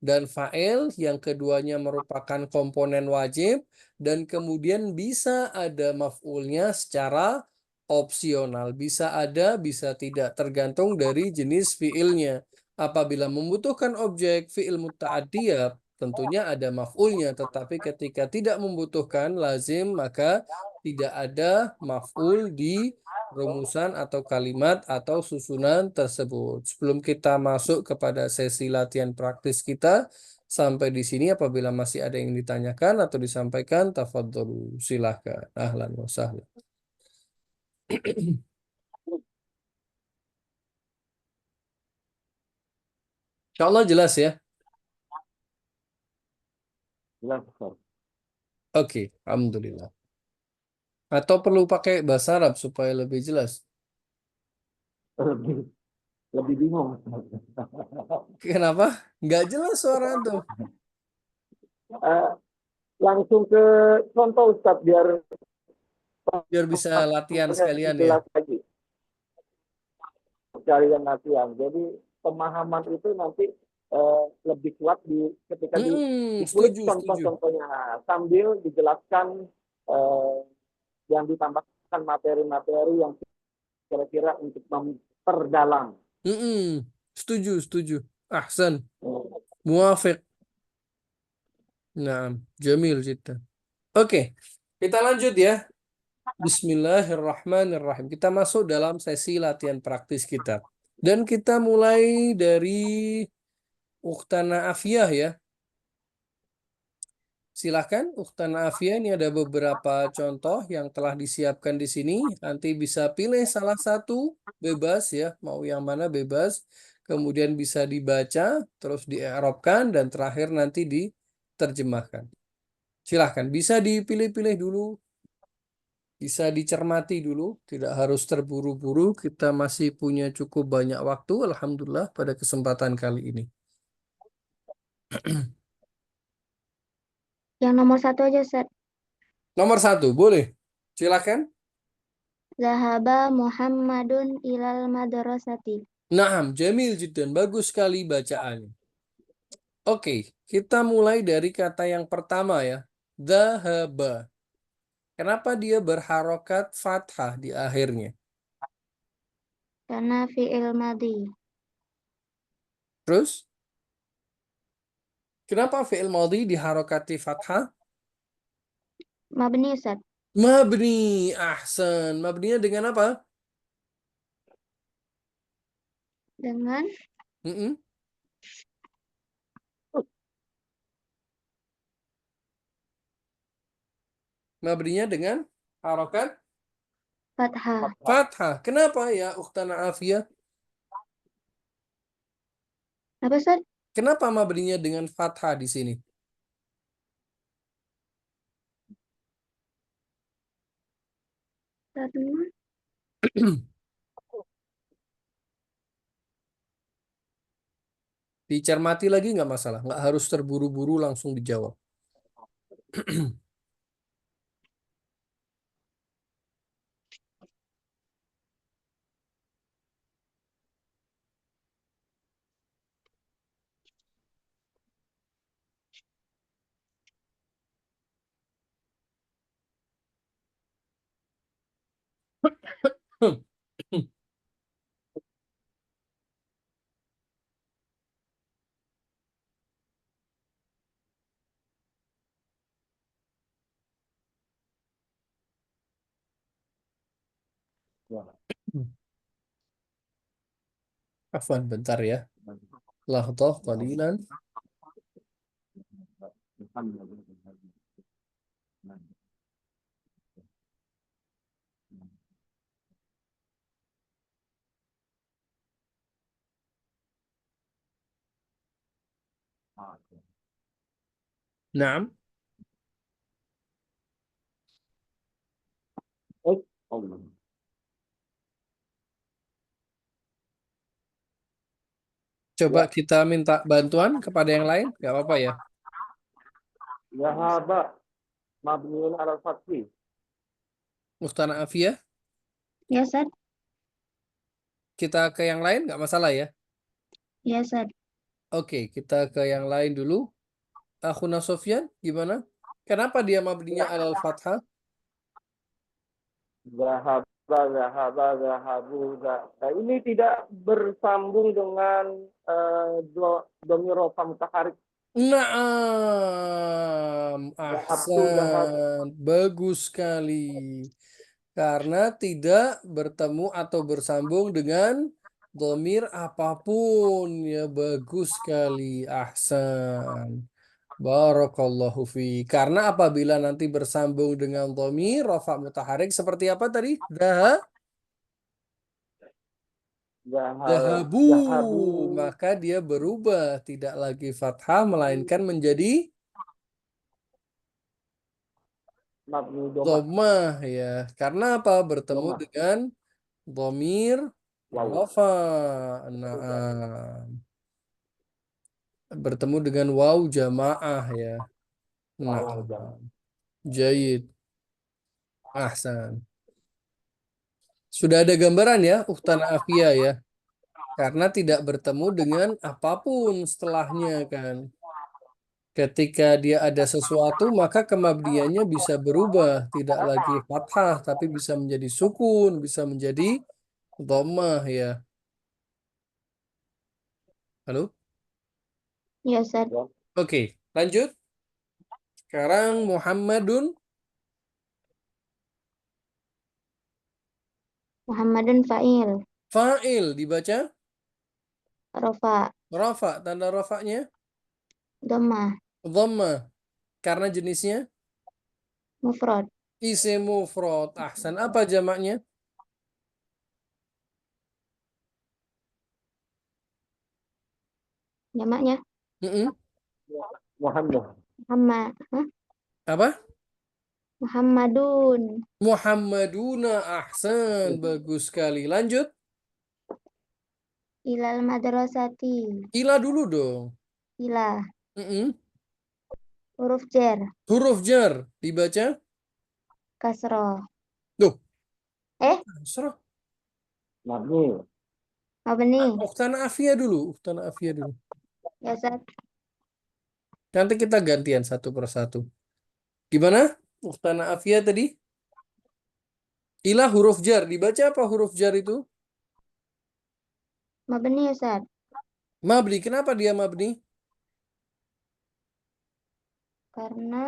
dan fa'il. Yang keduanya merupakan komponen wajib. Dan kemudian bisa ada maf'ulnya secara opsional. Bisa ada, bisa tidak. Tergantung dari jenis fi'ilnya. Apabila membutuhkan objek fi'il muta'addi ya tentunya ada maf'ulnya, tetapi ketika tidak membutuhkan lazim, maka tidak ada maf'ul di rumusan atau kalimat atau susunan tersebut. Sebelum kita masuk kepada sesi latihan praktis kita, sampai di sini apabila masih ada yang ditanyakan atau disampaikan, tafadhalu, silahkan. Ahlan wa sahlan. Insyaallah jelas ya. Jelas Ustaz. Oke, alhamdulillah. Atau perlu pakai bahasa Arab supaya lebih jelas? Lebih, lebih bingung. Kenapa? Nggak jelas suara tuh. Eh, Langsung ke contoh Ustaz biar Biar bisa latihan sekalian ya. jelas lagi. Sekalian latihan. Jadi pemahaman itu nanti lebih kuat ketika dikulik Setuju, setuju. contoh-contohnya sambil dijelaskan yang ditambahkan materi-materi yang kira-kira untuk memperdalam. Setuju, setuju. Ahsan. Muafiq. Nah, jamil jiddan. Oke, kita lanjut ya. Bismillahirrahmanirrahim. Kita masuk dalam sesi latihan praktis kita. Dan kita mulai dari Ukhtana Afiyah ya. Silahkan, Ukhtana Afiyah, ini ada beberapa contoh yang telah disiapkan di sini. Nanti bisa pilih salah satu, bebas ya, mau yang mana bebas. Kemudian bisa dibaca, terus di-i'rabkan, dan terakhir nanti diterjemahkan. Silahkan, bisa dipilih-pilih dulu, bisa dicermati dulu, tidak harus terburu-buru. Kita masih punya cukup banyak waktu, alhamdulillah, pada kesempatan kali ini. Yang nomor 1 aja Ustaz. Nomor 1, boleh. Silahkan. Zahaba Muhammadun ilal madrasati. Naam, jamil jiddan. Bagus sekali bacaannya. Oke, kita mulai dari kata yang pertama ya. Dhahaba. Kenapa dia berharokat fathah di akhirnya? Karena fi'il madhi. Terus, kenapa fi'il madhi diharokati fathah? Mabni Ustaz. Mabni, ahsan. Mabninya dengan apa? Dengan Mm-mm. Mabninya dengan harokat fathah. fathah. Kenapa ya, Ukhtana Afiyah? Apa Ustaz? Kenapa mabninya dengan fathah di sini? Karena Dicermati lagi nggak masalah. Nggak harus terburu-buru langsung dijawab. Ya. Afwan, bentar ya. Lahdoh qalilan. Naam. Allah. Coba Ya, kita minta bantuan kepada yang lain. Nggak apa-apa ya. Zahaba mabniun ala fathi. Ustana Afia, ya Ustaz, kita ke yang lain nggak masalah ya. ya Ustaz. Oke, kita ke yang lain dulu. Akhuna Sofyan, gimana? Kenapa dia mabninya alal fathah? Zahaba, zahabu. Nah, ini tidak bersambung dengan domir rofa mutaharik. Naam, Zahab. ahsan. Bagus sekali. Karena tidak bertemu atau bersambung dengan domir apapun. Ya, bagus sekali. Ahsan. Barakallahu fi. Karena apabila nanti bersambung dengan domir, rafa mutaharik seperti apa tadi? Dahabu. Zahabu Maka dia berubah. Tidak lagi fathah, melainkan menjadi mabni domah. dhammah ya. Karena apa? Bertemu Domah. dengan dhamir Wow. rafa. Nah, bertemu dengan waw jamaah ya. Nah, Wow, jangan. jayid. Ahsan. Sudah ada gambaran ya, Ukhtan Afia ya. Karena tidak bertemu dengan apapun setelahnya kan. Ketika dia ada sesuatu, maka kemabdiannya bisa berubah. Tidak lagi fathah, tapi bisa menjadi sukun, bisa menjadi dhammah ya. Halo? Ya Ustaz. Ya. Oke, lanjut. Sekarang Muhammadun Muhammadun fa'il. fa'il dibaca Rafa. rafa. Tanda rafanya Dhammah. dhammah. Karena jenisnya Mufrad. isim mufrad. Ahsan. Apa jamaknya? Jamaknya Mm-mm. Muhammad. Muhammad. Hah? Apa? Muhammadun. Muhammaduna. Ahsan. Bagus sekali. Lanjut. Ilal madrasati. Ila dulu dong. Ila. Mm-mm. Huruf jer. Huruf jar dibaca. Kasroh. Duh, Eh, serah. Mabni. mabni. Uktana Afia dulu. Uktana Afia dulu. Ya Ustaz. Nanti kita gantian satu persatu. Gimana? Uktana Afia tadi? Ila huruf jar. Dibaca apa huruf jar itu? Mabni ya Ustaz. Mabni. Kenapa dia mabni? Karena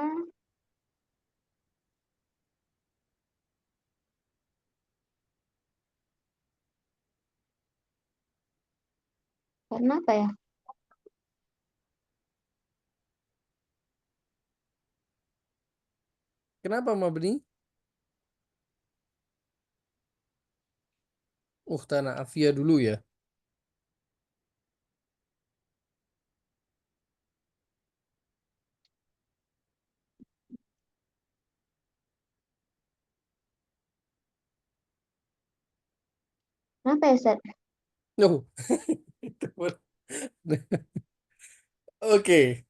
apa ya? Kenapa mabni? Uktana Afia dulu ya. Kenapa ya, Ustaz? No. Itu pun. Oke.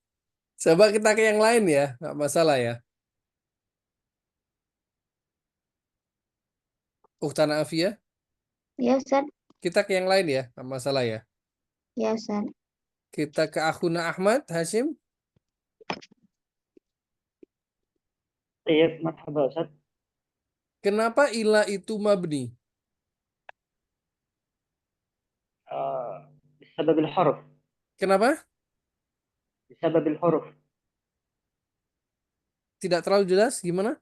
Coba kita ke yang lain ya. Nggak masalah ya. Uhtana Afia. Ya, Ustaz. Kita ke yang lain ya. Nggak masalah ya. Ya, Ustaz. Kita ke Akhuna Ahmad, Hashim. Iya, marhaba Ustaz. Kenapa ila itu mabni? بسبب الحرف. Kenapa? بسبب الحروف. Tidak terlalu jelas. Gimana?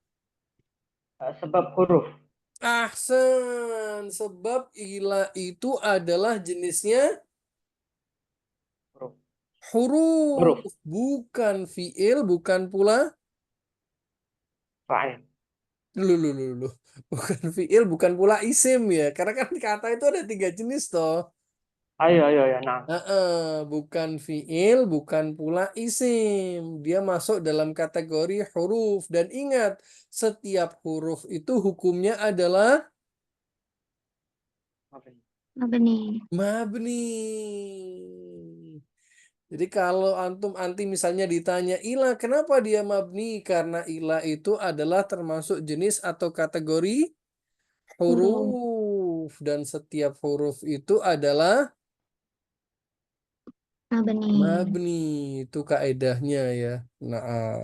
sebab huruf. Ahsan. Sebab ila itu adalah jenisnya Huruf. huruf. Huruf. Bukan fiil, bukan pula. Fa'il. Dulu. Bukan fiil, bukan pula isim ya. Karena kan kata itu ada 3 jenis toh. Ayo, ya, nah. Bukan fiil, bukan pula isim. Dia masuk dalam kategori huruf. Dan ingat, setiap huruf itu hukumnya adalah Mabni. mabni. Jadi kalau anti misalnya ditanya ila, kenapa dia mabni? Karena ila itu adalah termasuk jenis atau kategori Huruf. huruf. Dan setiap huruf itu adalah Mabni. mabni. Itu kaedahnya ya. Nah,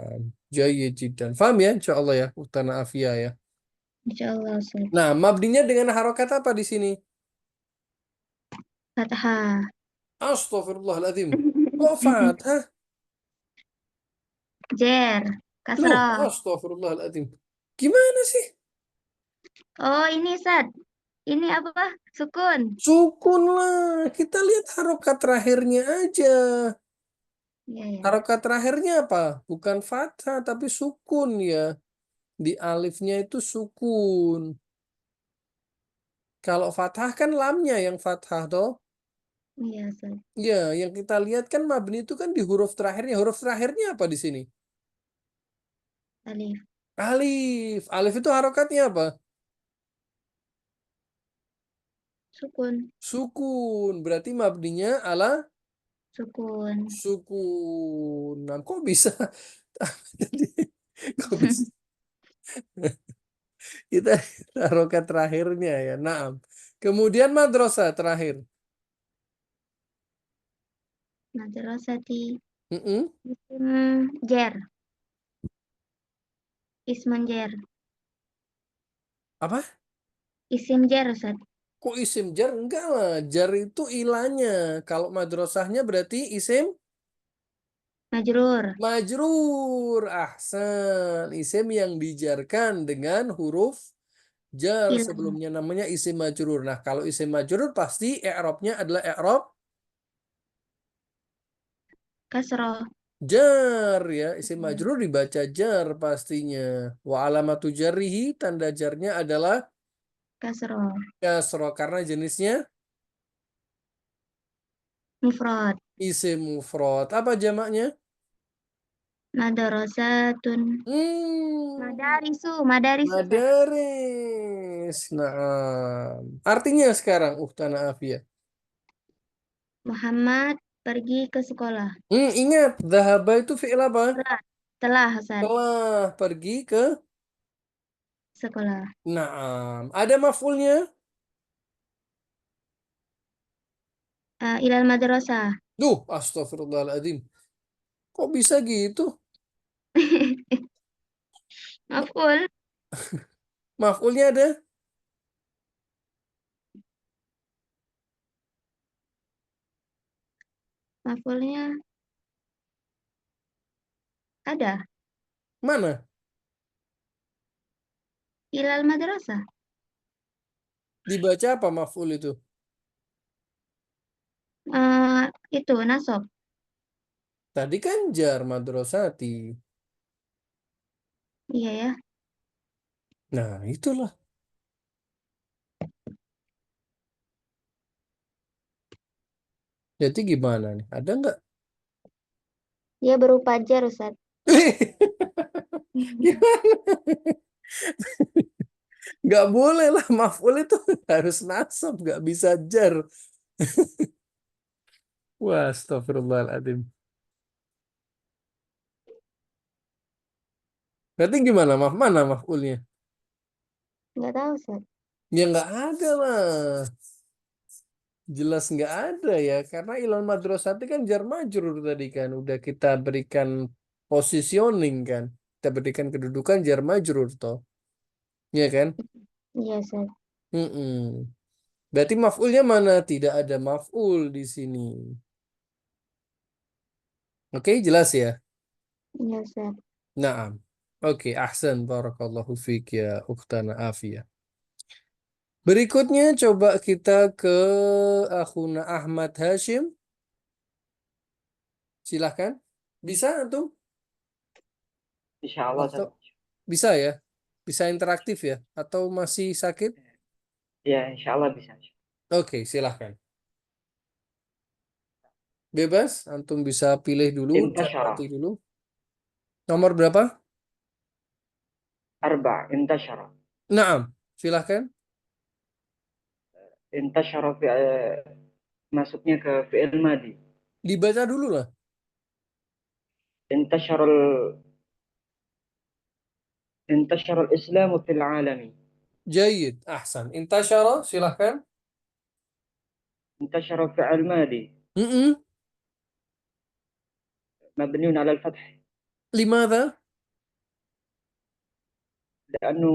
jayyid jiddan. Faham ya? Insya Allah ya. Utana afia ya. Insyaallah, Ustaz. Nah, mabninya dengan harokat apa di sini? Fathah. Astaghfirullahaladzim. Kok fathah? Jer. Loh, Kasrah. astaghfirullahaladzim. Gimana sih? Oh, ini, Ustaz. Ini apa? Sukun. Sukun lah. Kita lihat harokat terakhirnya aja. Iya, ya. Harokat terakhirnya apa? Bukan fathah, tapi sukun ya. Di alifnya itu sukun. Kalau fathah kan lamnya yang fathah toh. Iya, Ustaz. Ya, yang kita lihat kan mabni itu kan di huruf terakhirnya. Huruf terakhirnya apa di sini? Alif. Alif. Alif itu harokatnya apa? Sukun. Sukun. Berarti mabninya ala Sukun. sukun. Nah, kok bisa? Kok bisa? Kita harokat terakhirnya ya. Naam. Kemudian madrasah terakhir. Madrasati. Mm-mm. Jer. Ismun jer. Apa? Isim jer, Ustaz. Kok isim jar? Enggak lah. Jar itu ilahnya. Kalau madrasahnya berarti isim Majrur. majrur. Ahsan. Isim yang dijarkan dengan huruf jar. Ilah. Sebelumnya namanya isim majrur. Nah, kalau isim majrur pasti i'rabnya adalah i'rab Kasroh. jar ya. Isim majrur dibaca jar pastinya. Wa alamatu jarrihi, tanda jarnya adalah Kasroh. kasroh karena jenisnya Mufrad. isim mufrad. Apa jamaknya? Madrasatun. Madarisu. Madarisu, Ustaz. Madaris. Nah, artinya sekarang Uhtana Afia. Muhammad pergi ke sekolah. Ingat, dhahaba itu fi'il apa? Telah, Ustaz. Telah pergi ke. Sekolah. Nah, ada maf'ulnya? Ilal madrasah. Duh, astagfirullahaladzim. Kok bisa gitu? Maf'ul. Maf'ulnya ada? Maf'ulnya ada. Mana? Ilal madrasah. Dibaca apa maf'ul itu? Itu nasab. Tadi kan jar madrasati. Iya ya. Nah, itulah. Jadi gimana nih? Ada nggak? Dia berupa jar, Ustaz. Gimana? Nggak Nggak boleh lah, maf'ul itu harus nasab, nggak bisa jar. Wah, astagfirullahaladzim. Berarti gimana? Mana maf'ulnya? Nggak tahu, Ustaz. Ya nggak ada lah. Jelas nggak ada ya. Karena ilal madrasati kan jar majrur tadi kan. Udah kita berikan positioning kan. Kita berikan kedudukan jar majrur toh. Iya kan? Iya, Ustaz. Mm-mm. Berarti maf'ulnya mana? Tidak ada maf'ul di sini. Oke, jelas ya? Iya, Ustaz. Naam. Oke, ahsan. Barakallahu fiik ya ukhtana Afia. Berikutnya coba kita ke Akhuna Ahmad Hashim. Silahkan. Bisa antum? Insya Allah, Atau Ustaz. bisa ya? Bisa interaktif ya? Atau masih sakit? Ya, insya Allah bisa. Oke, silahkan. Bebas, antum bisa pilih dulu, Intasyara. cermati dulu. Nomor berapa? Intasyara. Naam, silahkan. Intasyara masuknya ke fi'il madi. Dibaca dulu lah. Intasyara intasyara al-Islamu fil alami. Jayid, ahsan. Intasyara, silahkan. انتشر فعل ماضي Mm-mm. مبني على الفتح Limadha? لأنه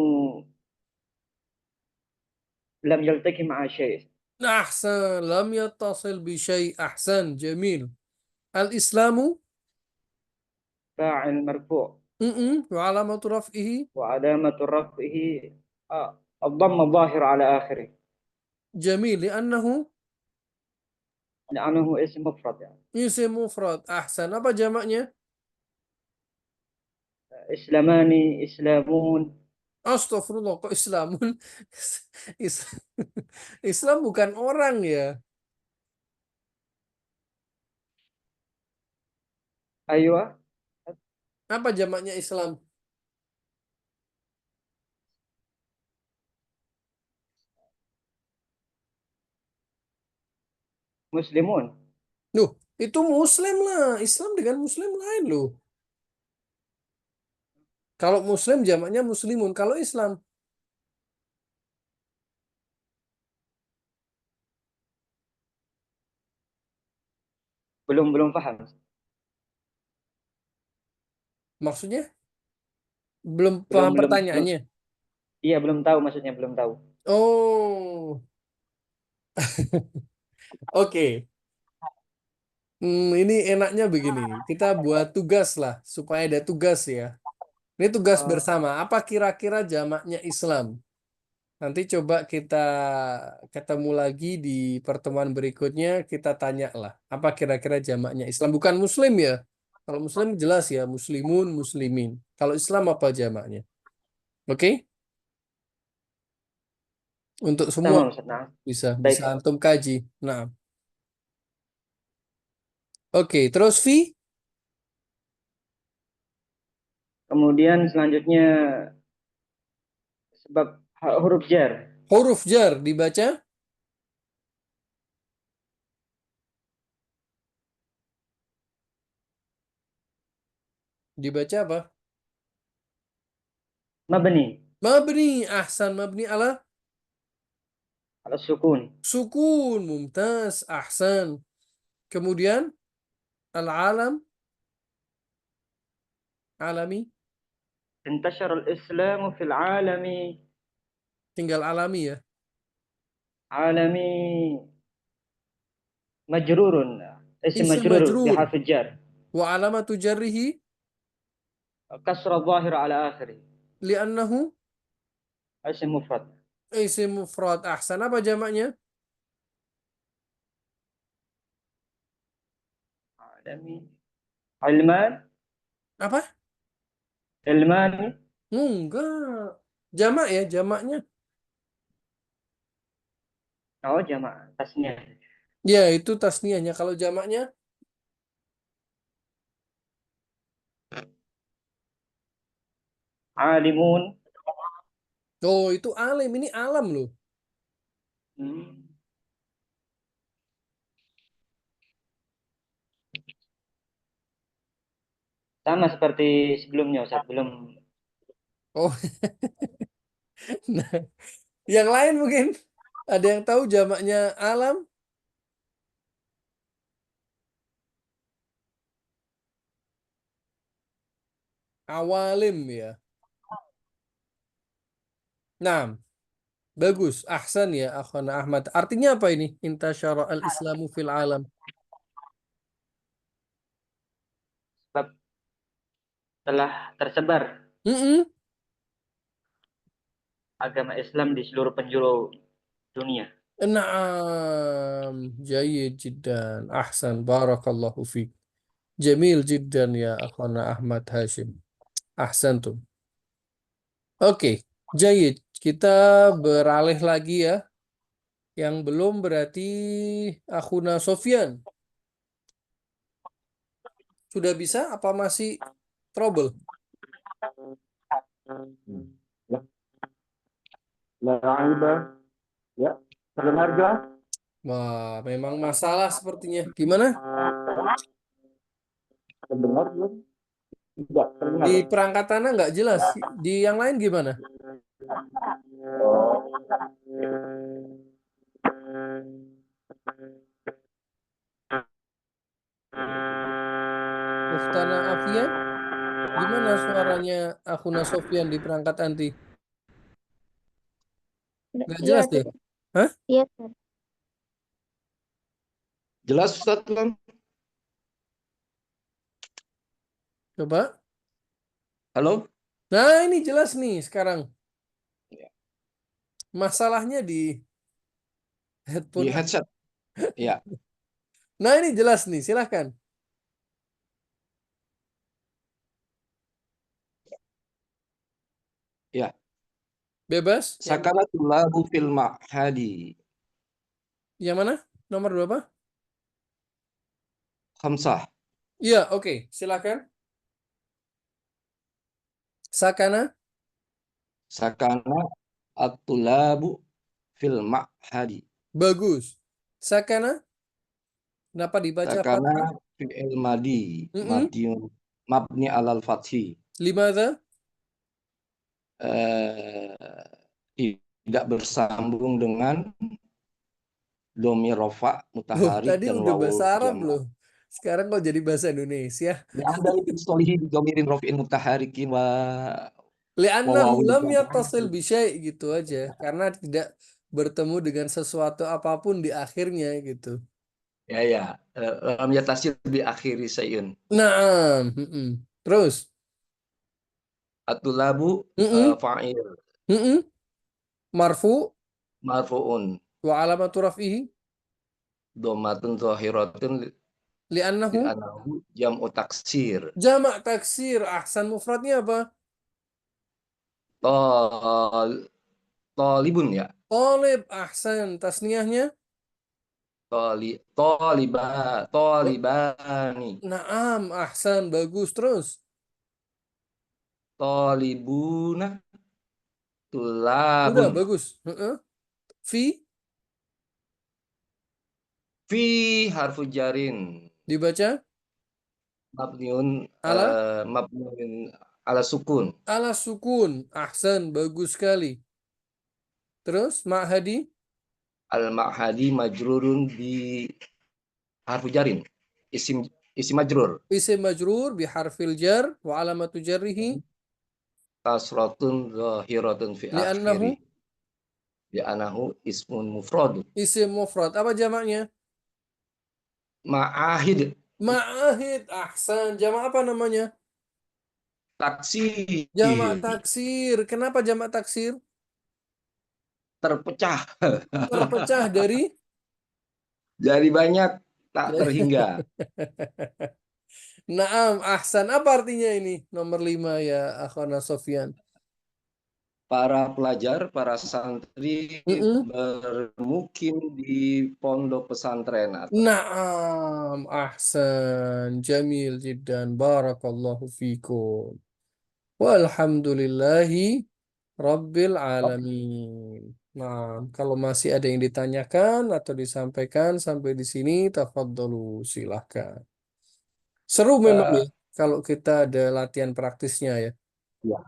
لم يلتقي مع شيء. Ahsan, lam yattasil bi syai' ahsan, jamil. Al-Islamu? فاعل مرفوع Mm-mm. Wa alamatu raf'ihi? وعلامة رفعه الضم الظاهر على آخره Jamil, li'annahu لأنه اسم مفرد يعني. isim mufrad. Ahsan, apa jamaknya? إسلاماني إسلامون. Astagfirullah, kok Islamun? Is- Islam bukan orang ya. أيوة Apa jamaknya Islam? مسلمون. Loh, itu Muslim lah. Islam dengan Muslim lain loh. Kalau Muslim jamaknya Muslimun. Kalau Islam, belum paham. maksudnya belum belum paham belum belum pertanyaannya. iya belum tahu maksudnya belum tahu. Oh, oke. Ini enaknya begini. Kita buat tugas lah, supaya ada tugas ya. Ini tugas bersama. Apa kira-kira jamaknya Islam? Nanti coba kita ketemu lagi di pertemuan berikutnya, kita tanya lah. Apa kira-kira jamaknya Islam? Bukan Muslim ya. Kalau Muslim jelas ya, Muslimun, Muslimin. Kalau Islam apa jamaknya? Oke? Untuk semua Tamam Ustaz. Nah, bisa baik bisa Ustaz. antum kaji. Nah, oke. Terus V, Kemudian selanjutnya sebab huruf jar. huruf jar dibaca dibaca apa? Mabni Mabni, ahsan mabni ala ala sukun. sukun, mumtaz, ahsan. Kemudian al-alam, alami, انتشر الإسلام في العالم. tinggal alami ya. عالمي مجرور. اسم Isim مجرور majrur. بحرف الجر. Wa alamatu jarrihi كسر الظاهر على آخره. li'annahu اسم مفرد. isim mufrad. Ahsan, apa jamaknya? عالمي علمان. Apa? علمان. Enggak. Jamak ya, jamaknya. Oh جمع تسنية. Ya, itu tasniahnya. Kalau jamaknya عالمون. Oh, itu alim, ini alam loh. Hmm. Sama seperti sebelumnya, Ustaz. Belum. Oh, nah, yang lain mungkin ada yang tahu jamaknya alam? Awalim ya. Nah, bagus. Ahsan ya, akhwana Ahmad. Artinya apa ini? Intasyara al-Islamu fil alam. Sebab telah tersebar Mm-mm. agama Islam di seluruh penjuru dunia. Naam, jayyid jiddan. Ahsan, barakallahu fiik. Jamil jiddan ya akhwana Ahmad Hashim. Ahsantum. Oke, jayyid. Kita beralih lagi ya. Yang belum berarti akhuna Sofyan. Sudah bisa apa masih trouble? Ya, la'ibah. Ya, terdengar jelas? Wah, memang masalah sepertinya. Gimana? Terdengar belum? Tidak, terdengar. Di perangkat tanah nggak jelas. Di yang lain gimana? Uftana Afia, gimana suaranya Akhuna Sofyan di perangkat anti? Nggak Iya, jelas deh. sudah. Hah? Iya, Ustaz. Jelas Ustaz kan? Coba. Halo? Nah, ini jelas nih sekarang. Ya. Masalahnya di Di headphone. headset. Ya. Nah, ini jelas nih. Silahkan. Ya. Bebas. Sakanatul labu fil ma'hadi. Yang mana? Nomor berapa? Khamsah. Iya, oke. Silahkan. Sakana. Sakana at-tulabu fil ma'hadi. Bagus. Sakana. Kenapa dibaca Sakana fathah? fi'il madi. Mm-mm. Mabni alal fathi. Limadha? Tidak bersambung dengan domir rofa Loh, mutaharik tadi dan udah wawul bahasa Arab jama'. loh. Sekarang kok jadi bahasa Indonesia? Ya anda itu solihi di domirin rofi'in mutaharikin wa Li'annahu wawul lam jama'. yattasil bisyai' gitu aja. Karena tidak bertemu dengan sesuatu apapun di akhirnya gitu. Ya. Lam yatasil bi akhiri sayun. Naam. Mm-mm. Terus. At-tulabu Mm-mm. fa'il Mm-mm. Marfu marfu'un wa alamatu raf'ihi dhammatun zahiratun li'annahu li'annahu jam'u taksir. jamak taksir. Ahsan, mufradnya apa? Tol Tolibun ya. Tolib. Ahsan, tasniyahnya Tolibani. naam. Ahsan, bagus. Terus. Tolibuna Udah tulabun. bagus. Heeh. Fi Fi harfu jarin dibaca mabniun ala mabniun ala sukun. ala sukun. Ahsan, bagus sekali. Terus ma'hadi Al-ma'hadi majrurun bi harfu jarin. Isim majrur. isim majrur bi harfil jar wa alamatu jarrihi Kasratun zahiratun fi li'annahu akhiri. Anahu ismun mufrad. isim mufrad. Apa jamaknya? Ma'ahid Ma'ahid. Ahsan. Jamak apa namanya? taksir Jamak taksir. Kenapa jamak taksir? terpecah Terpecah dari jadi banyak tak terhingga. Naam, ahsan. Apa artinya ini? Nomor 5 ya, Akhwana Sofyan. Para pelajar, para santri Mm-mm. bermukim di pondok pesantren atau Naam, ahsan. Jamil jiddan. Barakallahu fikum. Walhamdulillahi Rabbil alamin. Nah, kalau masih ada yang ditanyakan atau disampaikan sampai di sini, tafadhalu, silahkan. Seru memang ya Eh, kalau kita ada latihan praktisnya ya. ya,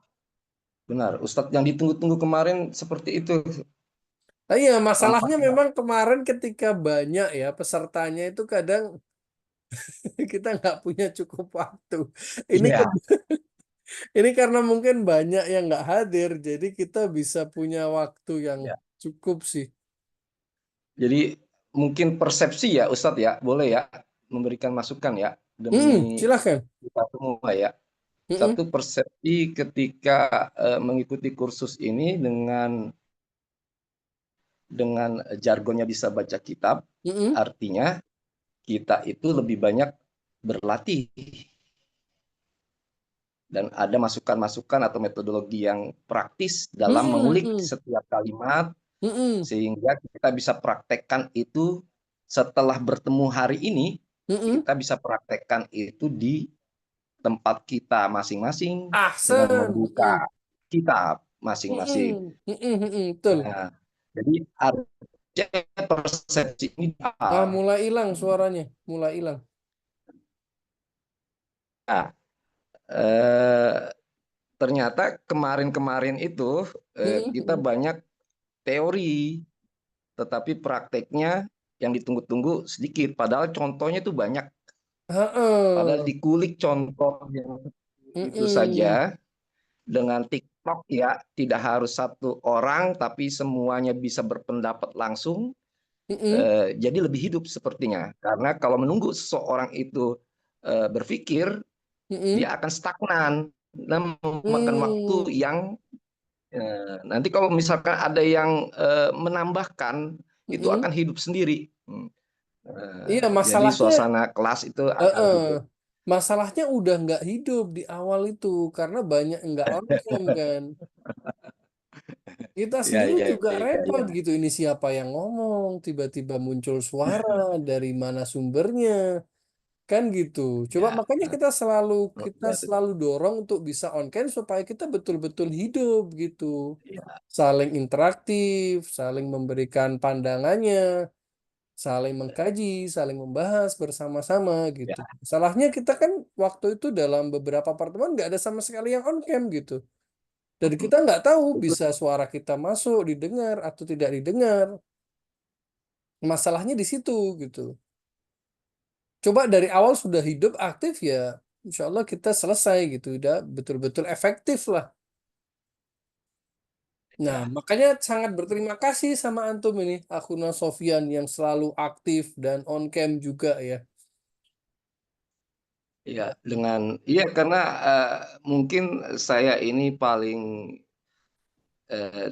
benar. Ustadz yang ditunggu-tunggu kemarin seperti itu. Iya, masalahnya Tampaknya. memang kemarin ketika banyak ya pesertanya itu kadang kita nggak punya cukup waktu. Ini Iya. ini karena mungkin banyak yang nggak hadir, jadi kita bisa punya waktu yang Ya. cukup sih. Jadi mungkin persepsi ya Ustadz ya, boleh ya memberikan masukan ya demi Silahkan. kita semua ya. Mm-mm, Satu persepsi ketika mengikuti kursus ini dengan jargonnya bisa baca kitab, mm-mm, artinya kita itu lebih banyak berlatih dan ada masukan-masukan atau metodologi yang praktis dalam mm-mm, mengulik mm-mm, setiap kalimat mm-mm, sehingga kita bisa praktekkan itu setelah bertemu hari ini, mm-mm. kita bisa praktekkan itu di tempat kita masing-masing dengan Ahsan. Mm-mm, membuka kitab masing-masing. mm-mm, mm-mm, mm-mm, betul. Nah, jadi artinya persepsi ini Ah, mulai hilang suaranya, mulai hilang. eh, ternyata kemarin-kemarin itu Mm-mm, kita mm-mm. banyak teori, tetapi prakteknya yang ditunggu-tunggu sedikit. Padahal contohnya itu banyak. Padahal Ha-ha. dikulik contoh yang itu Mm-mm, saja dengan TikTok ya, tidak harus satu orang, tapi semuanya bisa berpendapat langsung. mm-mm, Jadi lebih hidup sepertinya. Karena kalau menunggu seseorang itu berpikir, mm-mm, dia akan stagnan dan memakan waktu mm. yang nanti kalau misalkan ada yang menambahkan itu Mm-mm. akan hidup sendiri. Iya, Jadi masalahnya suasana kelas itu akan eh, hidup. masalahnya udah nggak hidup di awal itu karena banyak yang nggak on cam kan. Kita Ya, sendiri ya, juga ya, repot ya. gitu. Ini siapa yang ngomong? Tiba-tiba muncul suara dari mana sumbernya? Kan gitu. Coba Ya, makanya kita selalu dorong untuk bisa on cam supaya kita betul-betul hidup gitu. ya, Saling interaktif, saling memberikan pandangannya, saling mengkaji, saling membahas bersama-sama gitu. ya. Salahnya kita kan waktu itu dalam beberapa pertemuan nggak ada sama sekali yang on cam gitu. Dan kita nggak tahu Itu bisa suara kita masuk, didengar atau tidak didengar. Masalahnya di situ gitu. Coba dari awal sudah hidup aktif ya, insya Allah kita selesai gitu. Udah betul-betul efektif lah. Nah, ya, makanya sangat berterima kasih sama antum ini, Akhuna Sofyan yang selalu aktif dan on cam juga ya. ya dengan iya karena mungkin saya ini paling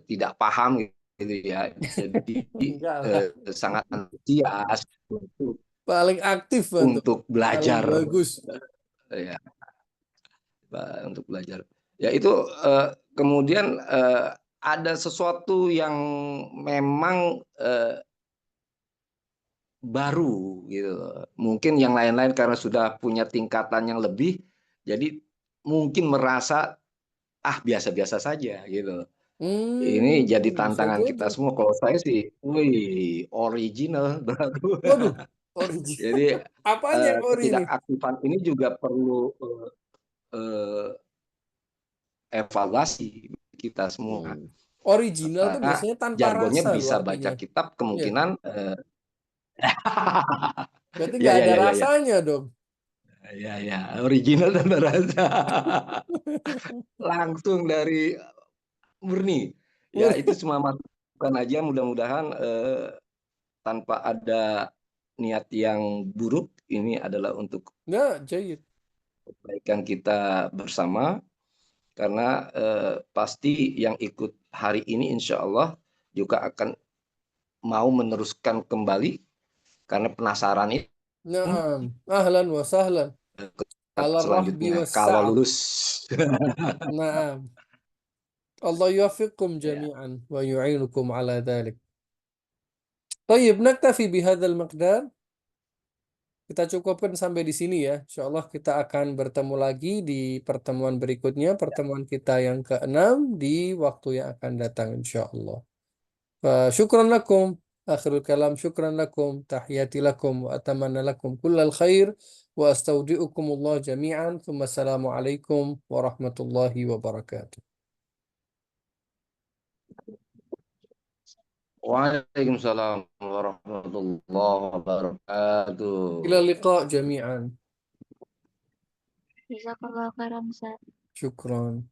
tidak paham gitu ya. Jadi Enggak lah. sangat antusias Paling aktif antum. untuk Paling belajar bagus. ya, untuk belajar. Ya itu kemudian ada sesuatu yang memang baru gitu. Mungkin yang lain-lain karena sudah punya tingkatan yang lebih, jadi mungkin merasa biasa-biasa saja gitu. Ini jadi Bisa tantangan jadi. kita semua. Kalau saya sih, wih, original baru. Waduh, origin. Jadi Apanya yang ori ini? ketidakaktifan ini juga perlu eh, evaluasi kita semua. Hmm. Original tuh Karena biasanya tanpa jargonnya rasa loh bisa baca artinya. kitab, Iya. kemungkinan Berarti ya nggak ya ada ya ya ya rasanya dong. ya ya original dan berasa langsung dari murni. Ya itu cuma masukan aja. Mudah-mudahan tanpa ada niat yang buruk. Ini adalah untuk Nggak, jahit. kebaikan kita bersama. Karena pasti yang ikut hari ini insya Allah juga akan mau meneruskan kembali karena penasaran itu Naam. Ahlan wa sahlan. Ala rahbi selanjutnya wa kalau sa'ab. lulus. Naam. Allah yuwaffiqkum Ya, jami'an wa yu'inukum ala dhalik. طيب نكتفي بهذا المقدار kita cukupkan sampai di sini ya. Insya Allah kita akan bertemu lagi di pertemuan berikutnya, pertemuan kita yang ke-6 di waktu yang akan datang insya Allah. Syukran lakum. Akhirul kalam, syukran lakum. Tahiyati lakum. Wa atamanna lakum kullal khair. Wa astaudi'ukumullah jami'an. Thumma assalamualaikum warahmatullahi wabarakatuh. Waalaikumsalam warahmatullahi wabarakatuh. Ila liqa' jami'an. Jazakallah khairan Ustaz. Syukran.